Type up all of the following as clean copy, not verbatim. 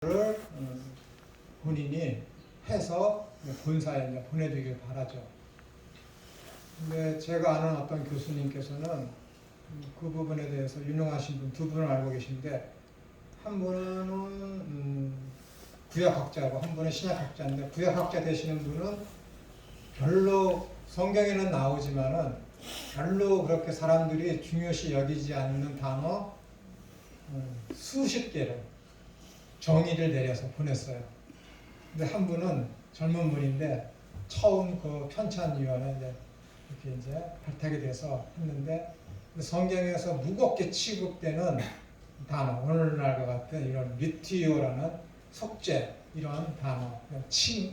를 본인이 해서 본사에 이제 보내주길 바라죠. 근데 제가 아는 어떤 교수님께서는 그 부분에 대해서 유능하신 분 두 분을 알고 계신데, 한 분은 구약학자고 한 분은 신약학자인데, 구약학자 되시는 분은 별로 성경에는 나오지만은 별로 그렇게 사람들이 중요시 여기지 않는 단어 수십 개를 정의를 내려서 보냈어요. 근데 한 분은 젊은 분인데 처음 그 편찬위원회 이렇게 이제 발탁이 돼서 했는데, 성경에서 무겁게 취급되는 단어, 오늘날과 같은 이런 리티오라는 속죄, 이런 단어,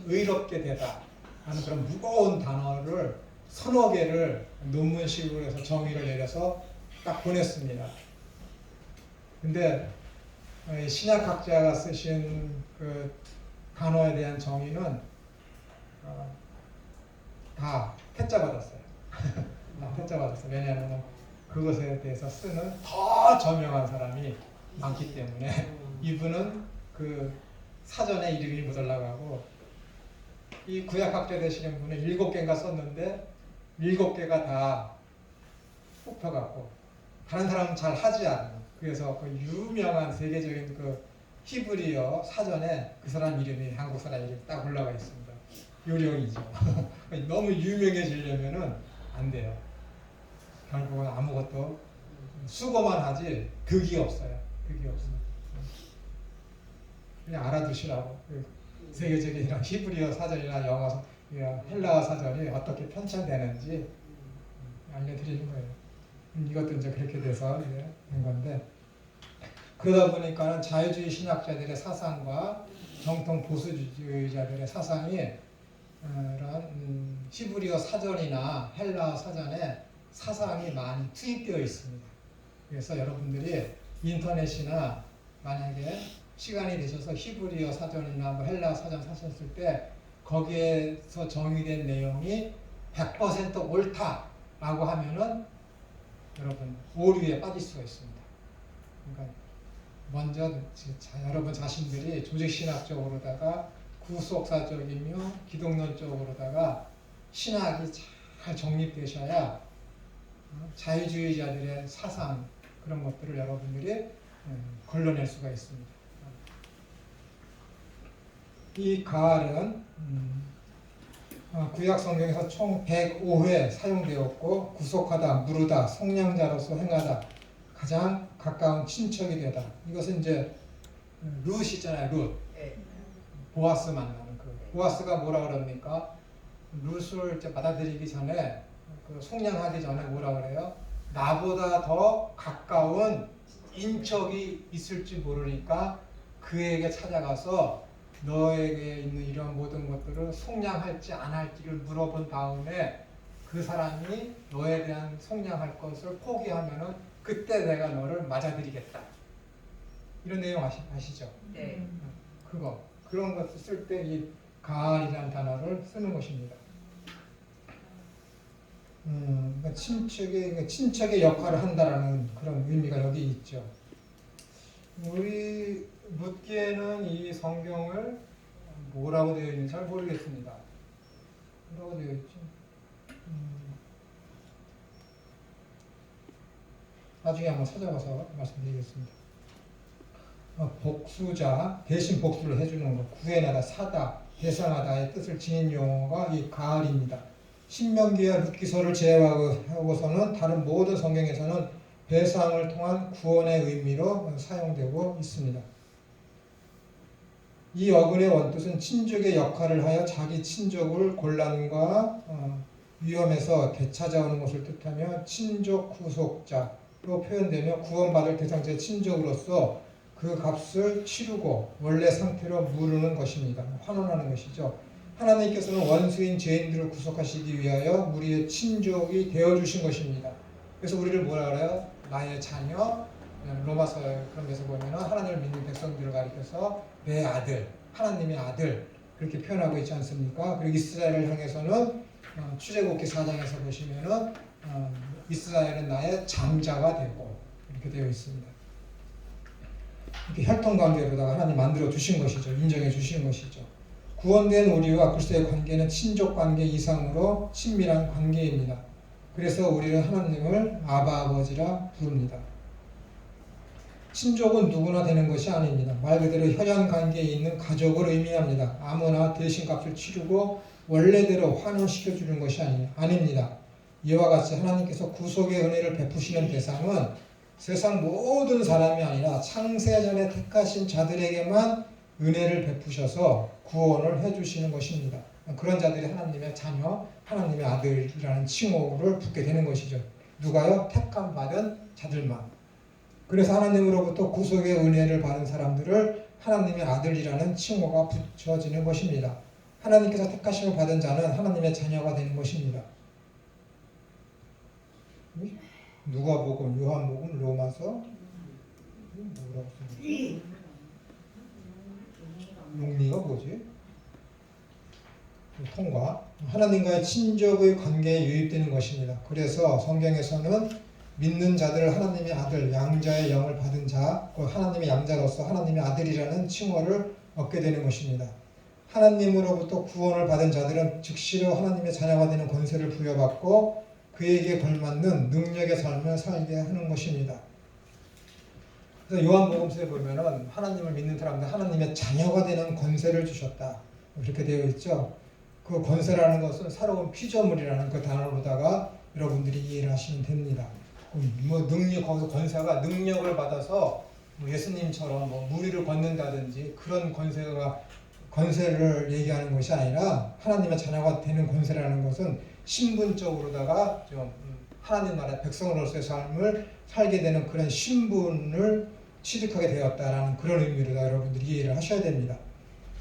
의롭게 되다 하는 그런 무거운 단어를 서너 개를 논문식으로 해서 정의를 내려서 딱 보냈습니다. 근데 신약학자가 쓰신 그 단어에 대한 정의는 다 퇴짜 받았어요. 다 퇴짜 받았어요. 왜냐하면 그것에 대해서 쓰는 더 저명한 사람이 많기 때문에 이분은 그 사전에 이름이 못 올라가고, 이 구약학자 되시는 분은 7개인가 썼는데 7개가 다 뽑혀갖고 다른 사람은 잘 하지 않는, 그래서 그 유명한 세계적인 그 히브리어 사전에 그 사람 이름이, 한국 사람 이름이 딱 올라가 있습니다. 요령이죠. 너무 유명해지려면은 안 돼요. 결국은 아무것도 수고만 하지 득이 없어요. 득이 없어요. 그냥 알아두시라고. 세계적인 이런 히브리어 사전이나 영어, 헬라어 사전이 어떻게 편찬되는지 알려드리는 거예요. 이것도 이제 그렇게 돼서 된 건데, 그러다 보니까 자유주의 신학자들의 사상과 정통 보수주의자들의 사상이 이런 히브리어 사전이나 헬라어 사전에 사상이 많이 투입되어 있습니다. 그래서 여러분들이 인터넷이나 만약에 시간이 되셔서 히브리어 사전이나 뭐 헬라어 사전 사셨을 때 거기에서 정의된 내용이 100% 옳다라고 하면은 여러분 오류에 빠질 수가 있습니다. 그러니까 먼저 여러분 자신들이 조직신학적으로다가 구속사적이며 기독론적으로다가 신학이 잘 정립되셔야 자유주의자들의 사상, 그런 것들을 여러분들이 걸러낼 수가 있습니다. 이 가알은 구약 성경에서 총 105회 사용되었고, 구속하다, 물으다, 속량자로서 행하다, 가장 가까운 친척이 되다. 이것은 이제 룻이잖아요. 룻. 보아스 만나는 그. 보아스가 뭐라 그럽니까? 룻을 이제 받아들이기 전에, 그 속량하기 전에 뭐라 그래요? 나보다 더 가까운 인척이 있을지 모르니까 그에게 찾아가서 너에게 있는 이런 모든 것들을 속량할지 안 할지를 물어본 다음에 그 사람이 너에 대한 속량할 것을 포기하면은 그때 내가 너를 맞아들이겠다. 이런 내용 아시죠? 네. 그런 것을 쓸 때 이 가알이라는 단어를 쓰는 것입니다. 그러니까 친척의 역할을 한다라는 그런 의미가 여기 있죠. 우리 묻기에는 이 성경을 뭐라고 되어 있는지 잘 모르겠습니다. 뭐라고 되어 있지? 나중에 한번 찾아봐서 말씀드리겠습니다. 복수자, 대신 복수를 해주는 것, 구해나다, 사다, 대상하다의 뜻을 지닌 용어가 이 가알입니다. 신명기와 룻기서를 제외하고서는 다른 모든 성경에서는 배상을 통한 구원의 의미로 사용되고 있습니다. 이 어근의 원뜻은 친족의 역할을 하여 자기 친족을 곤란과 위험에서 되찾아오는 것을 뜻하며 친족 구속자로 표현되며, 구원받을 대상자의 친족으로서 그 값을 치르고 원래 상태로 무르는 것입니다. 환원하는 것이죠. 하나님께서는 원수인 죄인들을 구속하시기 위하여 우리의 친족이 되어주신 것입니다. 그래서 우리를 뭐라 그래요? 나의 자녀. 로마서 그런 데서 보면 하나님을 믿는 백성들을 가리켜서 내 아들, 하나님의 아들, 그렇게 표현하고 있지 않습니까? 그리고 이스라엘을 향해서는 출애굽기 4장에서 보시면은 이스라엘은 나의 장자가 되고, 이렇게 되어 있습니다. 이렇게 혈통관계로다가 하나님 만들어 주신 것이죠. 인정해 주신 것이죠. 구원된 우리와 그리스도의 관계는 친족관계 이상으로 친밀한 관계입니다. 그래서 우리는 하나님을 아바 아버지라 부릅니다. 친족은 누구나 되는 것이 아닙니다. 말 그대로 혈연 관계에 있는 가족을 의미합니다. 아무나 대신값을 치르고 원래대로 환원시켜주는 것이 아닙니다. 이와 같이 하나님께서 구속의 은혜를 베푸시는 대상은 세상 모든 사람이 아니라 창세전에 택하신 자들에게만 은혜를 베푸셔서 구원을 해주시는 것입니다. 그런 자들이 하나님의 자녀, 하나님의 아들이라는 칭호를 붙게 되는 것이죠. 누가요? 택함 받은 자들만. 그래서 하나님으로부터 구속의 은혜를 받은 사람들을 하나님의 아들이라는 칭호가 붙여지는 것입니다. 하나님께서 택하심을 받은 자는 하나님의 자녀가 되는 것입니다. 누가복음, 요한복음, 로마서 뭐라고 써있지? 용리가 뭐지? 통과. 하나님과의 친족의 관계에 유입되는 것입니다. 그래서 성경에서는 믿는 자들을 하나님의 아들, 양자의 영을 받은 자, 하나님의 양자로서 하나님의 아들이라는 칭호를 얻게 되는 것입니다. 하나님으로부터 구원을 받은 자들은 즉시로 하나님의 자녀가 되는 권세를 부여받고 그에게 걸맞는 능력의 삶을 살게 하는 것입니다. 그래서 요한복음서에 보면은 하나님을 믿는 사람들 하나님의 자녀가 되는 권세를 주셨다. 이렇게 되어 있죠. 그 권세라는 것은 새로운 피조물이라는 그 단어로다가 여러분들이 이해를 하시면 됩니다. 거기서 권세가 능력을 받아서 예수님처럼 무리를 걷는다든지 그런 권세를 얘기하는 것이 아니라 하나님의 자녀가 되는 권세라는 것은 신분적으로다가 좀 하나님 나라의 백성으로서의 삶을 살게 되는 그런 신분을 취득하게 되었다라는 그런 의미로 여러분들이 이해를 하셔야 됩니다.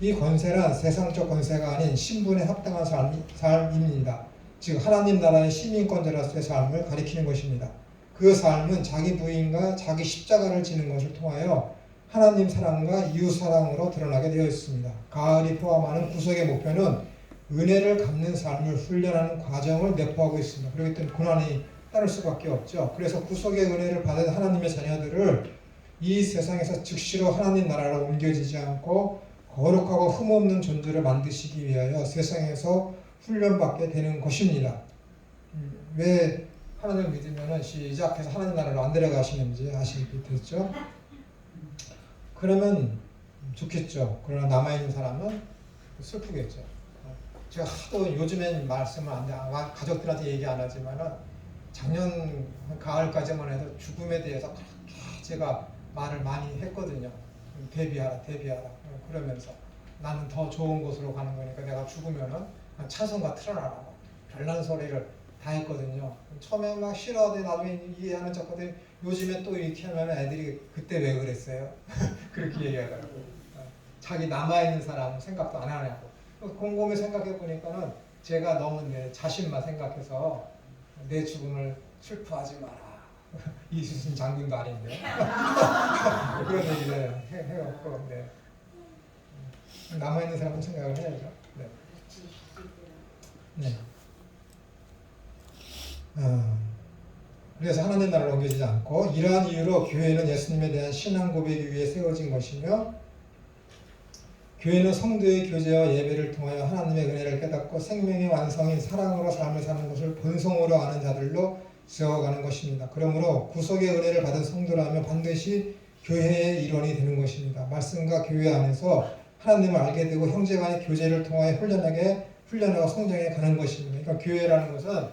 이 권세란 세상적 권세가 아닌 신분에 합당한 삶입니다. 즉 하나님 나라의 시민권자로서의 삶을 가리키는 것입니다. 그 삶은 자기 부인과 자기 십자가를 지는 것을 통하여 하나님 사랑과 이웃 사랑으로 드러나게 되어 있습니다. 가을이 포함하는 구속의 목표는 은혜를 갚는 삶을 훈련하는 과정을 내포하고 있습니다. 그렇기 때문에 고난이 따를 수밖에 없죠. 그래서 구속의 은혜를 받은 하나님의 자녀들을 이 세상에서 즉시로 하나님 나라로 옮겨지지 않고 거룩하고 흠없는 존재를 만드시기 위하여 세상에서 훈련받게 되는 것입니다. 왜 하나님을 믿으면 시작해서 하나님 나라로 안 데려가시는지 아시겠죠? 그러면 좋겠죠. 그러나 남아있는 사람은 슬프겠죠. 제가 하도 요즘엔 말씀을 가족들한테 얘기 안 하지만은 작년 가을까지만 해도 죽음에 대해서 그렇게 제가 말을 많이 했거든요. 대비하라. 그러면서 나는 더 좋은 곳으로 가는 거니까 내가 죽으면은 찬송가 틀어놔라. 별난 소리를 다 했거든요. 처음에 막 싫어하더니 나중에 이해하는 척하더니 요즘에 또 이렇게 하면 애들이 그때 왜 그랬어요? 그렇게 얘기하더라고요. 자기 남아있는 사람 생각도 안 하냐고. 곰곰이 생각해 보니까는 제가 너무 내 자신만 생각해서 내 죽음을 슬퍼하지 마라. 이수신 장군도 아닌데. 그런 얘기를 해갖고, 네. 남아있는 사람은 생각을 해야죠. 네. 네. 그래서 하나님 나라로 옮겨지지 않고 이러한 이유로 교회는 예수님에 대한 신앙 고백이 위해 세워진 것이며 교회는 성도의 교제와 예배를 통하여 하나님의 은혜를 깨닫고 생명의 완성인 사랑으로 삶을 사는 것을 본성으로 아는 자들로 세워가는 것입니다. 그러므로 구속의 은혜를 받은 성도라면 반드시 교회의 일원이 되는 것입니다. 말씀과 교회 안에서 하나님을 알게 되고 형제간의 교제를 통하여 훈련하고 성장해 가는 것입니다. 그러니까 교회라는 것은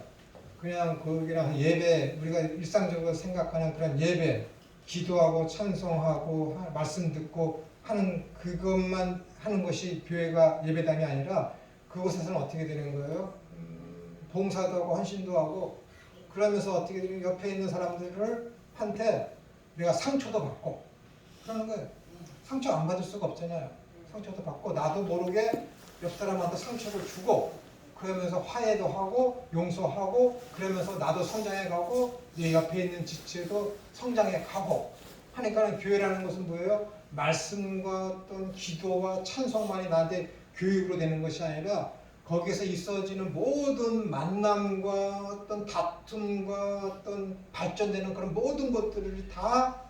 그냥 거기랑 예배, 우리가 일상적으로 생각하는 그런 예배, 기도하고 찬송하고 말씀 듣고 하는 그것만 하는 것이 교회가 예배당이 아니라 그곳에서는 어떻게 되는 거예요? 봉사도 하고 헌신도 하고 그러면서 어떻게 되는 옆에 있는 사람들을 한테 내가 상처도 받고 그러는 거예요. 상처 안 받을 수가 없잖아요. 상처도 받고 나도 모르게 옆 사람한테 상처를 주고 그러면서 화해도 하고 용서하고 그러면서 나도 성장해가고 내 옆에 있는 지체도 성장해가고 하니까 교회라는 것은 뭐예요? 말씀과 어떤 기도와 찬송만이 나한테 교육으로 되는 것이 아니라 거기에서 있어지는 모든 만남과 어떤 다툼과 어떤 발전되는 그런 모든 것들을 다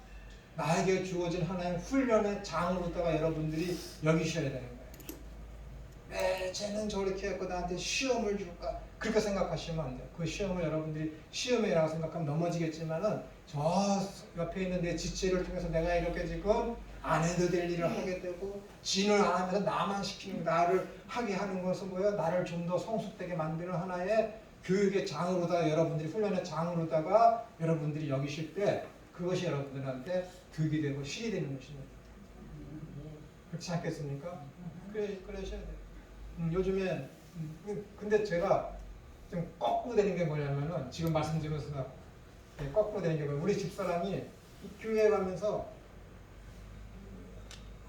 나에게 주어진 하나의 훈련의 장으로다가 여러분들이 여기셔야 되는 거예요. 왜 쟤는 저렇게 했고 나한테 시험을 줄까? 그렇게 생각하시면 안 돼요. 그 시험을 여러분들이 시험이라고 생각하면 넘어지겠지만은 저 옆에 있는 내 지체를 통해서 내가 이렇게 지금 안 해도 될 일을 하게 되고 진을 안 하면서 나만 시키는 나를 하게 하는 것은 뭐예요? 나를 좀 더 성숙되게 만드는 하나의 교육의 장으로다 여러분들이 훈련의 장으로다가 여러분들이 여기실 때 그것이 여러분들한테 득이 되고 실이 되는 것입니다. 그렇지 않겠습니까? 그러셔야 돼요. 요즘에 근데 제가 좀 거꾸로 되는 게 뭐냐면은 지금 말씀드리면서 거꾸로 되는 게 뭐냐면 우리 집사람이 교회 가면서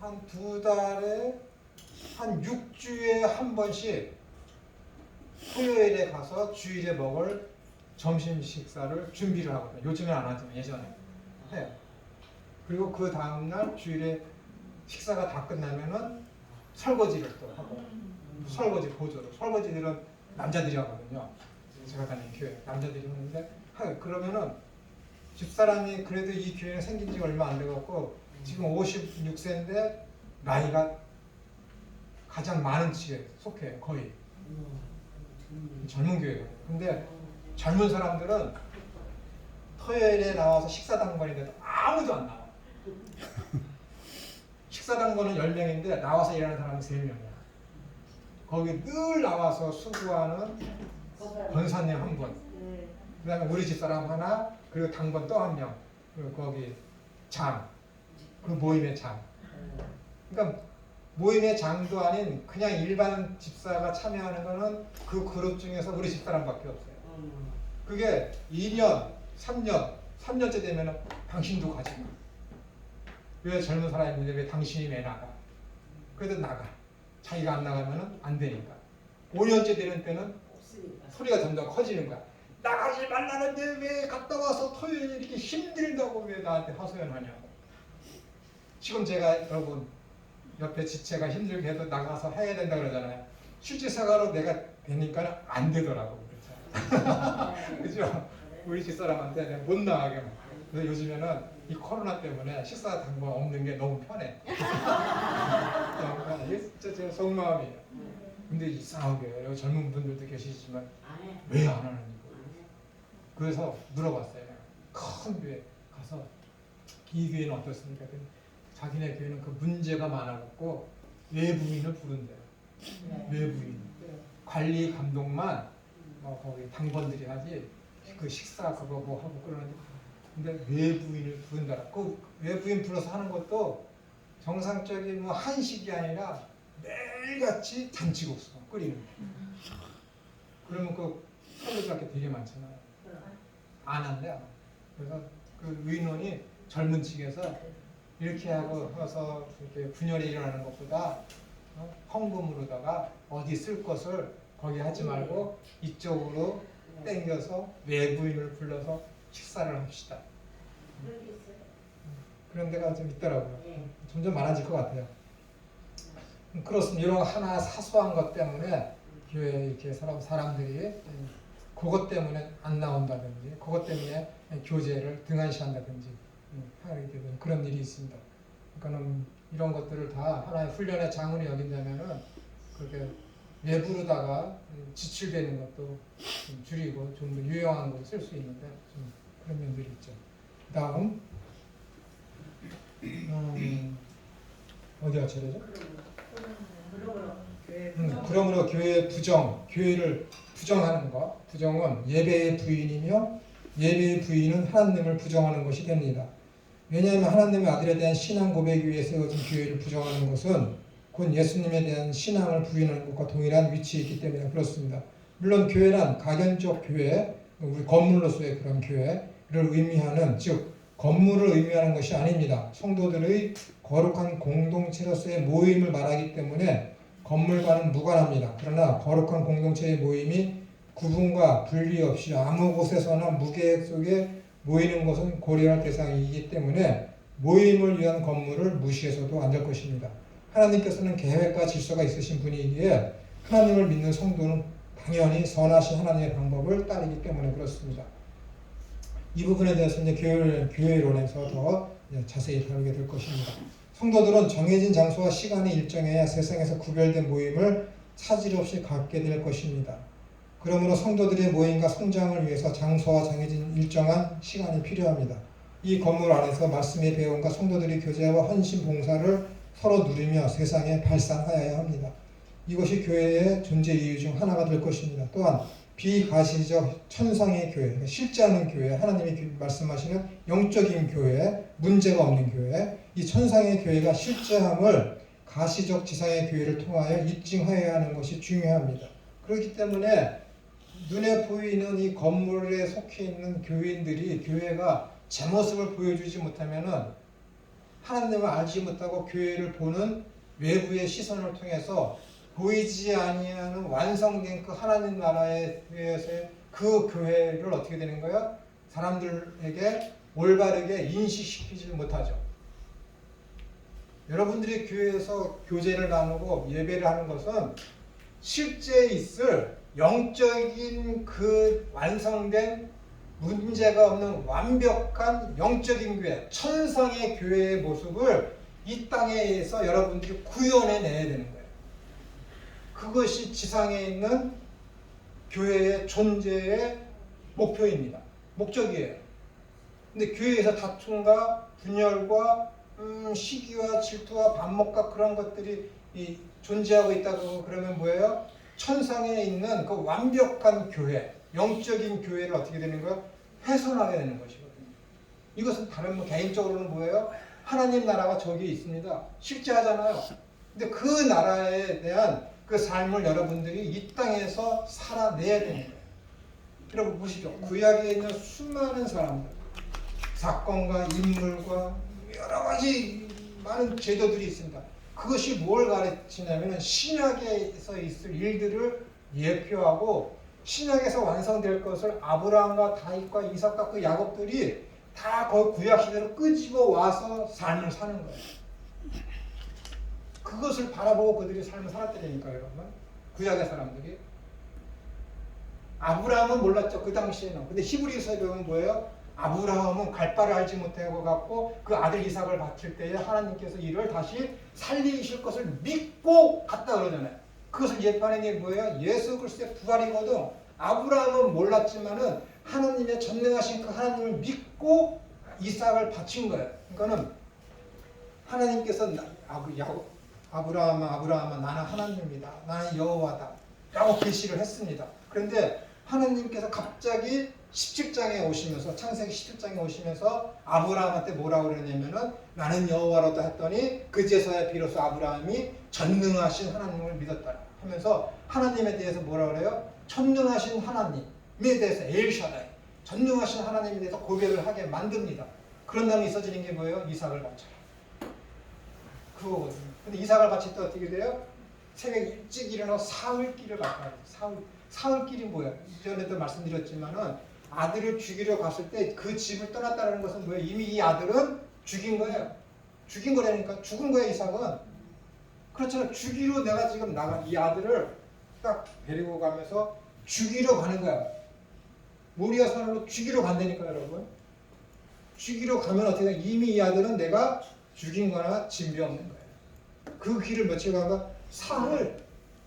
한 2달에 한 6주에 한 번씩 토요일에 가서 주일에 먹을 점심 식사를 준비를 하거든요. 요즘엔 안 하지만 예전에 해요. 그리고 그 다음날 주일에 식사가 다 끝나면은 설거지를 또 하고 설거지 보조로 설거지들은 남자들이 하거든요. 제가 다니는 교회 남자들이 하는데 그러면은 집사람이 그래도 이 교회가 생긴 지 얼마 안 돼갖고 지금 56세인데 나이가 가장 많은 층에 속해요. 거의 젊은 교회거든요. 근데 젊은 사람들은 토요일에 나와서 식사당번인데도 아무도 안 나와. 식사당번은 10명인데 나와서 일하는 사람은 3명이야. 거기 늘 나와서 수고하는 권사님 한 분, 그 다음에 우리 집사람 하나, 그리고 당번 또 한 명, 그리고 거기 장, 그 모임의 장. 그러니까 모임의 장도 아닌 그냥 일반 집사가 참여하는 거는 그 그룹 중에서 우리 집사람밖에 없어요. 그게 2년, 3년째 되면 당신도 가지 마. 왜 젊은 사람인데 왜 당신이 왜 나가? 그래도 나가. 자기가 안 나가면 안 되니까. 5년째 되는 때는 소리가 점점 커지는 거야. 나가지 말라는데 왜 갔다 와서 토요일 이렇게 힘들다고 왜 나한테 하소연하냐고. 지금 제가 여러분 옆에 지체가 힘들게 해도 나가서 해야 된다 그러잖아요. 실제사가로 내가 되니까 안 되더라고. 그렇죠? 그죠? 우리 집사람한테 내가 못 나가게. 그래서 요즘에는 이 코로나 때문에 식사 당번 없는 게 너무 편해. 이게 진짜 제 속마음이에요. 근데 이상하게 여기 젊은 분들도 계시지만 왜 안 하는 거예요? 그래서 물어봤어요. 큰 교회 가서 이 교회는 어떻습니까? 자기네 교회는 그 문제가 많아갖고 외부인을 부른대요. 외부인. 관리 감독만 거기 당번들이 하지 그 식사 그거 뭐 하고 그러는데 근데 외부인을 부른다. 그 외부인 불러서 하는 것도 정상적인 뭐 한식이 아니라 매일같이 잔치국수 끓이는 거예요. 그러면 그 설거지할 게 되게 많잖아요. 안 한대요. 그래서 그 의논이 젊은 층에서 이렇게 하고 해서 이렇게 분열이 일어나는 것보다 헌금으로다가 어디 쓸 것을 거기 하지 말고 이쪽으로 땡겨서 외부인을 불러서 식사를 합시다. 그런 데가 좀 있더라고요. 점점 많아질 것 같아요. 그렇습니다. 이런 하나 사소한 것 때문에 교회에 이렇게 사람들이 그것 때문에 안 나온다든지 그것 때문에 교제를 등한시한다든지 하게 되는 그런 일이 있습니다. 그러니까는 이런 것들을 다 하나의 훈련의 장으로 여긴다면은 그렇게 외부로다가 지출되는 것도 좀 줄이고 좀 더 유용한 걸 쓸 수 있는데 좀 그런 면들이 있죠. 다음 어디가 차례죠? 그러므로 교회의 교회를 부정하는 것, 부정은 예배의 부인이며 예배의 부인은 하나님을 부정하는 것이 됩니다. 왜냐하면 하나님의 아들에 대한 신앙 고백 위에 세워진 교회를 부정하는 것은 곧 예수님에 대한 신앙을 부인하는 것과 동일한 위치에 있기 때문에 그렇습니다. 물론 교회란 가견적 교회, 우리 건물로서의 그런 교회를 의미하는 즉 건물을 의미하는 것이 아닙니다. 성도들의 거룩한 공동체로서의 모임을 말하기 때문에 건물과는 무관합니다. 그러나 거룩한 공동체의 모임이 구분과 분리 없이 아무 곳에서나 무계획 속에 모이는 것은 고려할 대상이기 때문에 모임을 위한 건물을 무시해서도 안 될 것입니다. 하나님께서는 계획과 질서가 있으신 분이기에 하나님을 믿는 성도는 당연히 선하신 하나님의 방법을 따르기 때문에 그렇습니다. 이 부분에 대해서 이제 교회론에서 더 자세히 다루게 될 것입니다. 성도들은 정해진 장소와 시간에 일정해야 세상에서 구별된 모임을 차질 없이 갖게 될 것입니다. 그러므로 성도들의 모임과 성장을 위해서 장소와 정해진 일정한 시간이 필요합니다. 이 건물 안에서 말씀의 배움과 성도들의 교제와 헌신 봉사를 서로 누리며 세상에 발산하여야 합니다. 이것이 교회의 존재 이유 중 하나가 될 것입니다. 또한 비가시적 천상의 교회, 실제하는 교회, 하나님이 말씀하시는 영적인 교회, 문제가 없는 교회, 이 천상의 교회가 실제함을 가시적 지상의 교회를 통하여 입증하여야 하는 것이 중요합니다. 그렇기 때문에 눈에 보이는 이 건물에 속해 있는 교인들이 교회가 제 모습을 보여주지 못하면은 하나님을 알지 못하고 교회를 보는 외부의 시선을 통해서 보이지 아니하는 완성된 그 하나님 나라에 대해서 그 교회를 어떻게 되는 거예요? 사람들에게 올바르게 인식시키지 못하죠. 여러분들이 교회에서 교제를 나누고 예배를 하는 것은 실제 있을 영적인 그 완성된 문제가 없는 완벽한 영적인 교회, 천상의 교회의 모습을 이 땅에서 여러분들이 구현해내야 되는 거예요. 그것이 지상에 있는 교회의 존재의 목표입니다. 목적이에요. 근데 교회에서 다툼과 분열과 시기와 질투와 반목과 그런 것들이 존재하고 있다고 그러면 뭐예요? 천상에 있는 그 완벽한 교회, 영적인 교회를 어떻게 되는 거예요? 훼손하게 되는 것이거든요. 이것은 다른 개인적으로는 뭐예요? 하나님 나라가 저기 있습니다. 실제하잖아요. 근데 그 나라에 대한 그 삶을 여러분들이 이 땅에서 살아내야 되는 거예요. 여러분 보시죠. 구약에 있는 수많은 사람들, 사건과 인물과 여러 가지 많은 제도들이 있습니다. 그것이 뭘 가르치냐면 신약에서 있을 일들을 예표하고 신약에서 완성될 것을 아브라함과 다윗과 이삭과 그 야곱들이 다 거기 구약 시대로 끄집어 와서 삶을 사는 거예요. 그것을 바라보고 그들이 삶을 살았다니까요, 여러분. 구약의 사람들이. 아브라함은 몰랐죠, 그 당시에는. 근데 히브리서에 보면 뭐예요? 아브라함은 갈 바를 알지 못하고 갖고 그 아들 이삭을 바칠 때에 하나님께서 이를 다시 살리실 것을 믿고 갔다 그러잖아요. 그것을 예표하는 게 뭐예요? 예수 그리스도의 부활이거든. 아브라함은 몰랐지만은 하나님의 전능하신 그 하나님을 믿고 이삭을 바친 거예요. 그러니까는 하나님께서 아브라함아 나는 하나님이다. 나는 여호와다. 라고 계시를 했습니다. 그런데 하나님께서 갑자기 17장에 오시면서 창세기 17장에 오시면서 아브라함한테 뭐라고 그러냐면은 나는 여호와로다 했더니 그제서야 비로소 아브라함이 전능하신 하나님을 믿었다 하면서 하나님에 대해서 뭐라 그래요? 전능하신 하나님에 대해서 엘샤다이 전능하신 하나님에 대해서 고백을 하게 만듭니다. 그런 다음에 있어지는 게 뭐예요? 이삭을 바쳐요. 그거거든요. 근데 이삭을 바칠 때 어떻게 돼요? 새벽 일찍 일어나서 사흘길을 갔다 와요. 사흘길이 뭐예요? 이전에도 말씀드렸지만은 아들을 죽이려 갔을 때 그 집을 떠났다는 것은 뭐예요? 이미 이 아들은 죽인 거예요. 죽인 거라니까. 죽은 거예요, 이삭은. 그렇잖아요. 죽이러 내가 지금 이 아들을 딱 데리고 가면서 죽이러 가는 거야. 모리아 산으로 죽이러 간다니까, 여러분. 죽이러 가면 어떻게 돼? 이미 이 아들은 내가 죽인 거나 진비 없는 거예요. 그 길을 며칠 가가 사흘.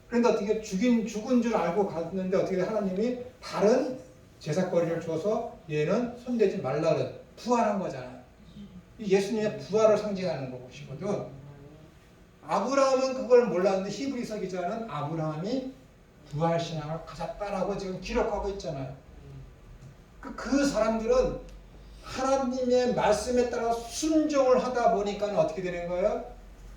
그런데 어떻게 죽은 줄 알고 갔는데 어떻게 하나님이 다른 제사거리를 줘서 얘는 손대지 말라 그래. 부활한 거잖아요. 예수님의 부활을 상징하는 것이거든. 아브라함은 그걸 몰랐는데 히브리서 기자는 아브라함이 부활신앙을 가졌다라고 지금 기록하고 있잖아요. 그 사람들은 하나님의 말씀에 따라 순종을 하다 보니까 어떻게 되는 거예요?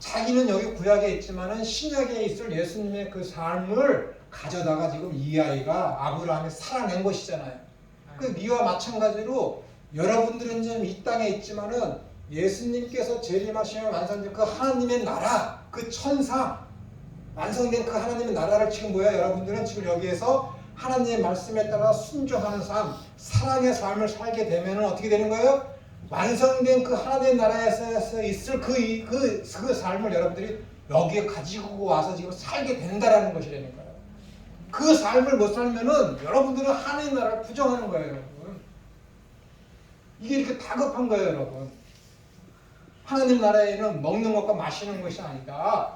자기는 여기 구약에 있지만은 신약에 있을 예수님의 그 삶을 가져다가 지금 이 아이가 아브라함이 살아낸 것이잖아요. 그 미와 마찬가지로 여러분들은 지금 이 땅에 있지만은 예수님께서 재림하시면 완성된 그 하나님의 나라, 그 천상, 완성된 그 하나님의 나라를 지금 뭐야? 여러분들은 지금 여기에서 하나님의 말씀에 따라 순종하는 삶, 사랑의 삶을 살게 되면 어떻게 되는 거예요? 완성된 그 하나님의 나라에서 있을 그 삶을 여러분들이 여기에 가지고 와서 지금 살게 된다라는 것이라니까요. 그 삶을 못 살면은 여러분들은 하나님의 나라를 부정하는 거예요, 여러분. 이게 이렇게 다급한 거예요, 여러분. 하나님 나라에는 먹는 것과 마시는 것이 아니다.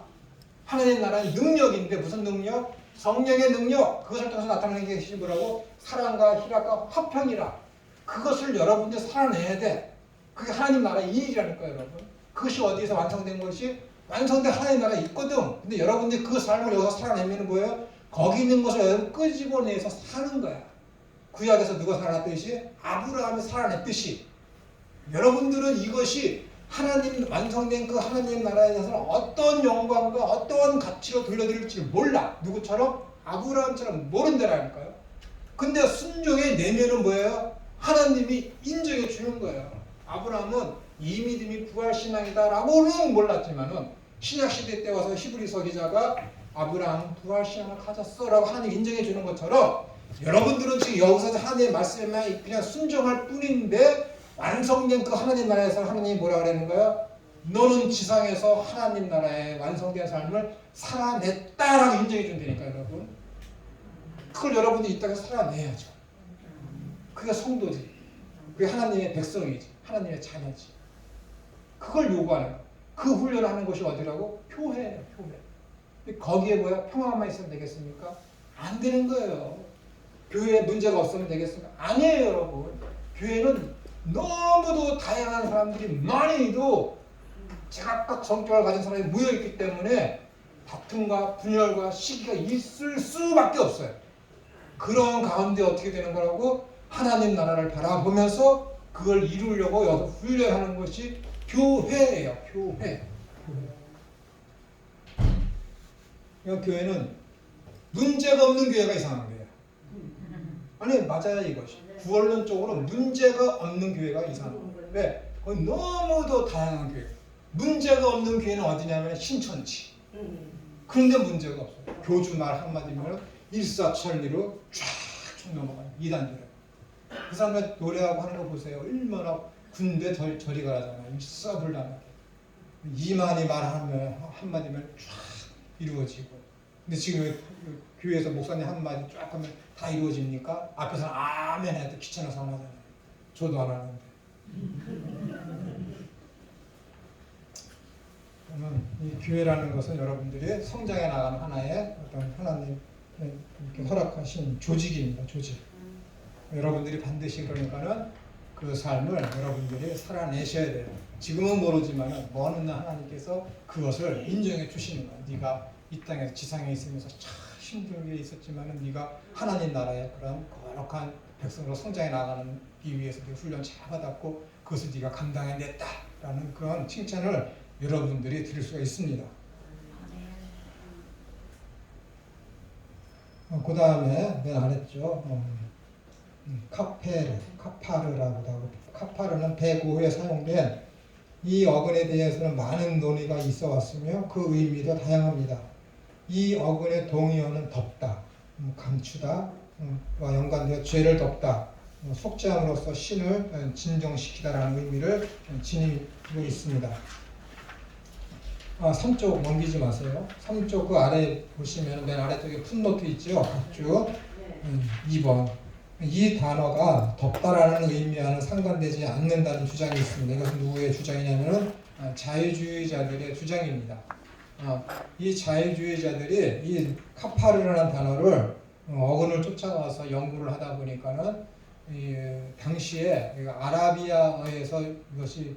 하나님 나라는 능력인데 무슨 능력? 성령의 능력. 그것을 통해서 나타나는 것이 뭐라고? 사랑과 희락과 화평이라. 그것을 여러분들이 살아내야 돼. 그게 하나님 나라의 일이라니까요, 여러분. 그것이 어디에서 완성된 것이? 완성된 하나님 나라에 있거든. 근데 여러분들이 그 삶을 여기서 살아내면 뭐예요? 거기 있는 것을 여러분 끄집어내서 사는 거야. 구약에서 누가 살아났듯이? 아브라함이 살아냈듯이. 여러분들은 이것이 하나님 완성된 그 하나님 나라에 대해서는 어떤 영광과 어떤 가치로 돌려드릴지 몰라. 누구처럼? 아브라함처럼 모른다라니까요. 근데 순종의 내면은 뭐예요? 하나님이 인정해 주는 거예요. 아브라함은 이 믿음이 부활신앙이다라고는 몰랐지만은 신약시대 때 와서 히브리서 기자가 아브라함은 부활신앙을 가졌어라고 하나님 인정해 주는 것처럼 여러분들은 지금 여기서 하나님의 말씀에 그냥 순종할 뿐인데 완성된 그 하나님 나라에서 하나님이 뭐라 그러는 거예요? 너는 지상에서 하나님 나라의 완성된 삶을 살아냈다라고 인정해 준다니까 여러분. 그걸 여러분들이 이 땅에서 살아내야죠. 그게 성도지. 그게 하나님의 백성이지. 하나님의 자녀지. 그걸 요구하는 거예요. 그 훈련을 하는 것이 어디라고? 교회예요. 교회. 거기에 뭐야? 평화만 있으면 되겠습니까? 안 되는 거예요. 교회에 문제가 없으면 되겠습니까? 아니에요, 여러분. 교회는 너무도 다양한 사람들이 많이도 제각각 성격을 가진 사람이 모여있기 때문에 다툼과 분열과 시기가 있을 수밖에 없어요. 그런 가운데 어떻게 되는 거라고? 하나님 나라를 바라보면서 그걸 이루려고 여기서 훈련하는 것이 교회예요. 교회. 교회는 문제가 없는 교회가 이상한 거예요. 아니 맞아요 이것이. 구원론적으로 문제가 없는 교회가 이상한 거예요. 왜? 거기 너무도 다양한 교회. 문제가 없는 교회는 어디냐면 신천지. 그런데 문제가 없어요. 교주 말 한마디면 일사천리로 쫙 넘어가요. 이단들은. 그 사람들 노래하고 하는 거 보세요. 얼마나 군대 저리 가라잖아요. 일사불란하게. 이만희 말하면 한마디면 쫙 이루어지고. 근데 지금 교회에서 목사님 한마디 쫙 하면 다 이루어집니까? 앞에서는 아멘 해도 귀찮아서 안 하잖아요. 저도 안 하는데. 저는 이 교회라는 것은 여러분들이 성장해 나가는 하나의 어떤 하나님 이렇게 허락하신 조직입니다. 조직. 여러분들이 반드시 그러니까는 그 삶을 여러분들이 살아내셔야 돼요. 지금은 모르지만은 먼 훗날 하나님께서 그것을 인정해 주시는 거예요. 네가 이 땅에서 지상에 있으면서 참 힘들게 있었지만은 네가 하나님 나라의 그런 거룩한 백성으로 성장해 나가는 이 위해서 네가 훈련 잘 받았고 그것을 네가 감당해냈다라는 그런 칭찬을 여러분들이 들을 수가 있습니다. 그 다음에 맨 안 했죠. 카파르라고도 하고 카파르는 105회 사용된 이 어근에 대해서는 많은 논의가 있어 왔으며 그 의미도 다양합니다. 이 어근의 동의어는 덮다, 감추다, 와 연관되어 죄를 덮다, 속죄함으로써 신을 진정시키다라는 의미를 지니고 있습니다. 3쪽 넘기지 마세요. 3쪽 그 아래 보시면 맨 아래쪽에 풋노트 있죠. 각주 2번. 이 단어가 덮다라는 의미와는 상관되지 않는다는 주장이 있습니다. 이것은 누구의 주장이냐면은 자유주의자들의 주장입니다. 이 자유주의자들이 이 카파르라는 단어를 어근을 쫓아가서 연구를 하다 보니까는 당시에 아라비아어에서 이것이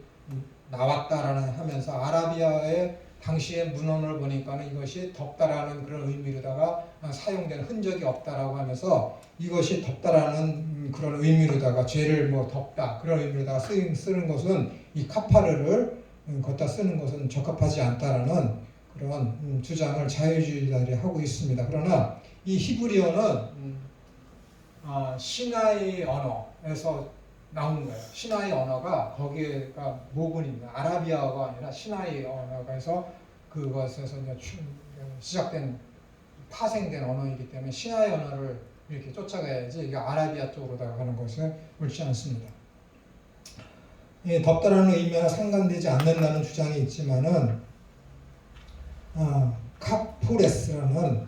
나왔다라는 하면서 아라비아의 당시의 문헌을 보니까는 이것이 덮다라는 그런 의미로다가 사용된 흔적이 없다라고 하면서 이것이 덮다라는 그런 의미로다가 죄를 뭐 덮다 그런 의미로다가 쓰는 것은 이 카파르를 걷다 쓰는 것은 적합하지 않다라는 그런 주장을 자유주의자들이 하고 있습니다. 그러나 이 히브리어는 시나이 언어에서 나온 거예요. 시나이 언어가 거기가 모근입니다. 아라비아어가 아니라 시나이 언어가 해서 그것에서 이제 시작된 파생된 언어이기 때문에 시나이 언어를 이렇게 쫓아가야지 이게 아라비아 쪽으로다가 가는 것은 옳지 않습니다. 덮다라는 의미와 상관되지 않는다는 주장이 있지만은 카푸레스라는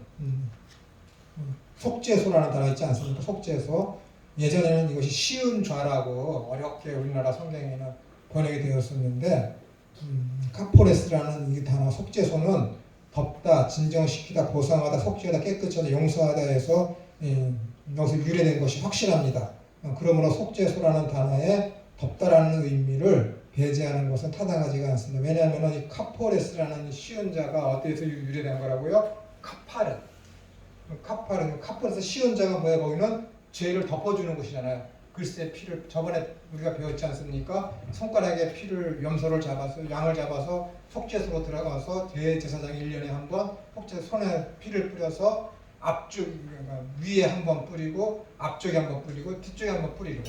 속죄소라는 단어 있지 않습니까? 속죄소. 예전에는 이것이 쉬운 좌라고 어렵게 우리나라 성경에는 번역이 되었었는데 카포레스라는 이 단어 속죄소는 덮다, 진정시키다, 보상하다, 속죄하다, 깨끗하다, 용서하다 해서 여기서 유래된 것이 확실합니다. 그러므로 속죄소라는 단어에 덮다라는 의미를 배제하는 것은 타당하지가 않습니다. 왜냐하면 이 카포레스라는 시온자가 어디에서 유래된 거라고요? 카파르. 카파르에서 시온자가 뭐야? 거기는 죄를 덮어주는 것이잖아요. 글쎄 피를 저번에 우리가 배웠지 않습니까? 손가락에 피를 염소를 잡아서 양을 잡아서 속죄소로 들어가서 대제사장이 1년에 한 번 속죄 손에 피를 뿌려서 앞쪽 그러니까 위에 한 번 뿌리고 앞쪽에 한 번 뿌리고 뒤쪽에 한 번 뿌리고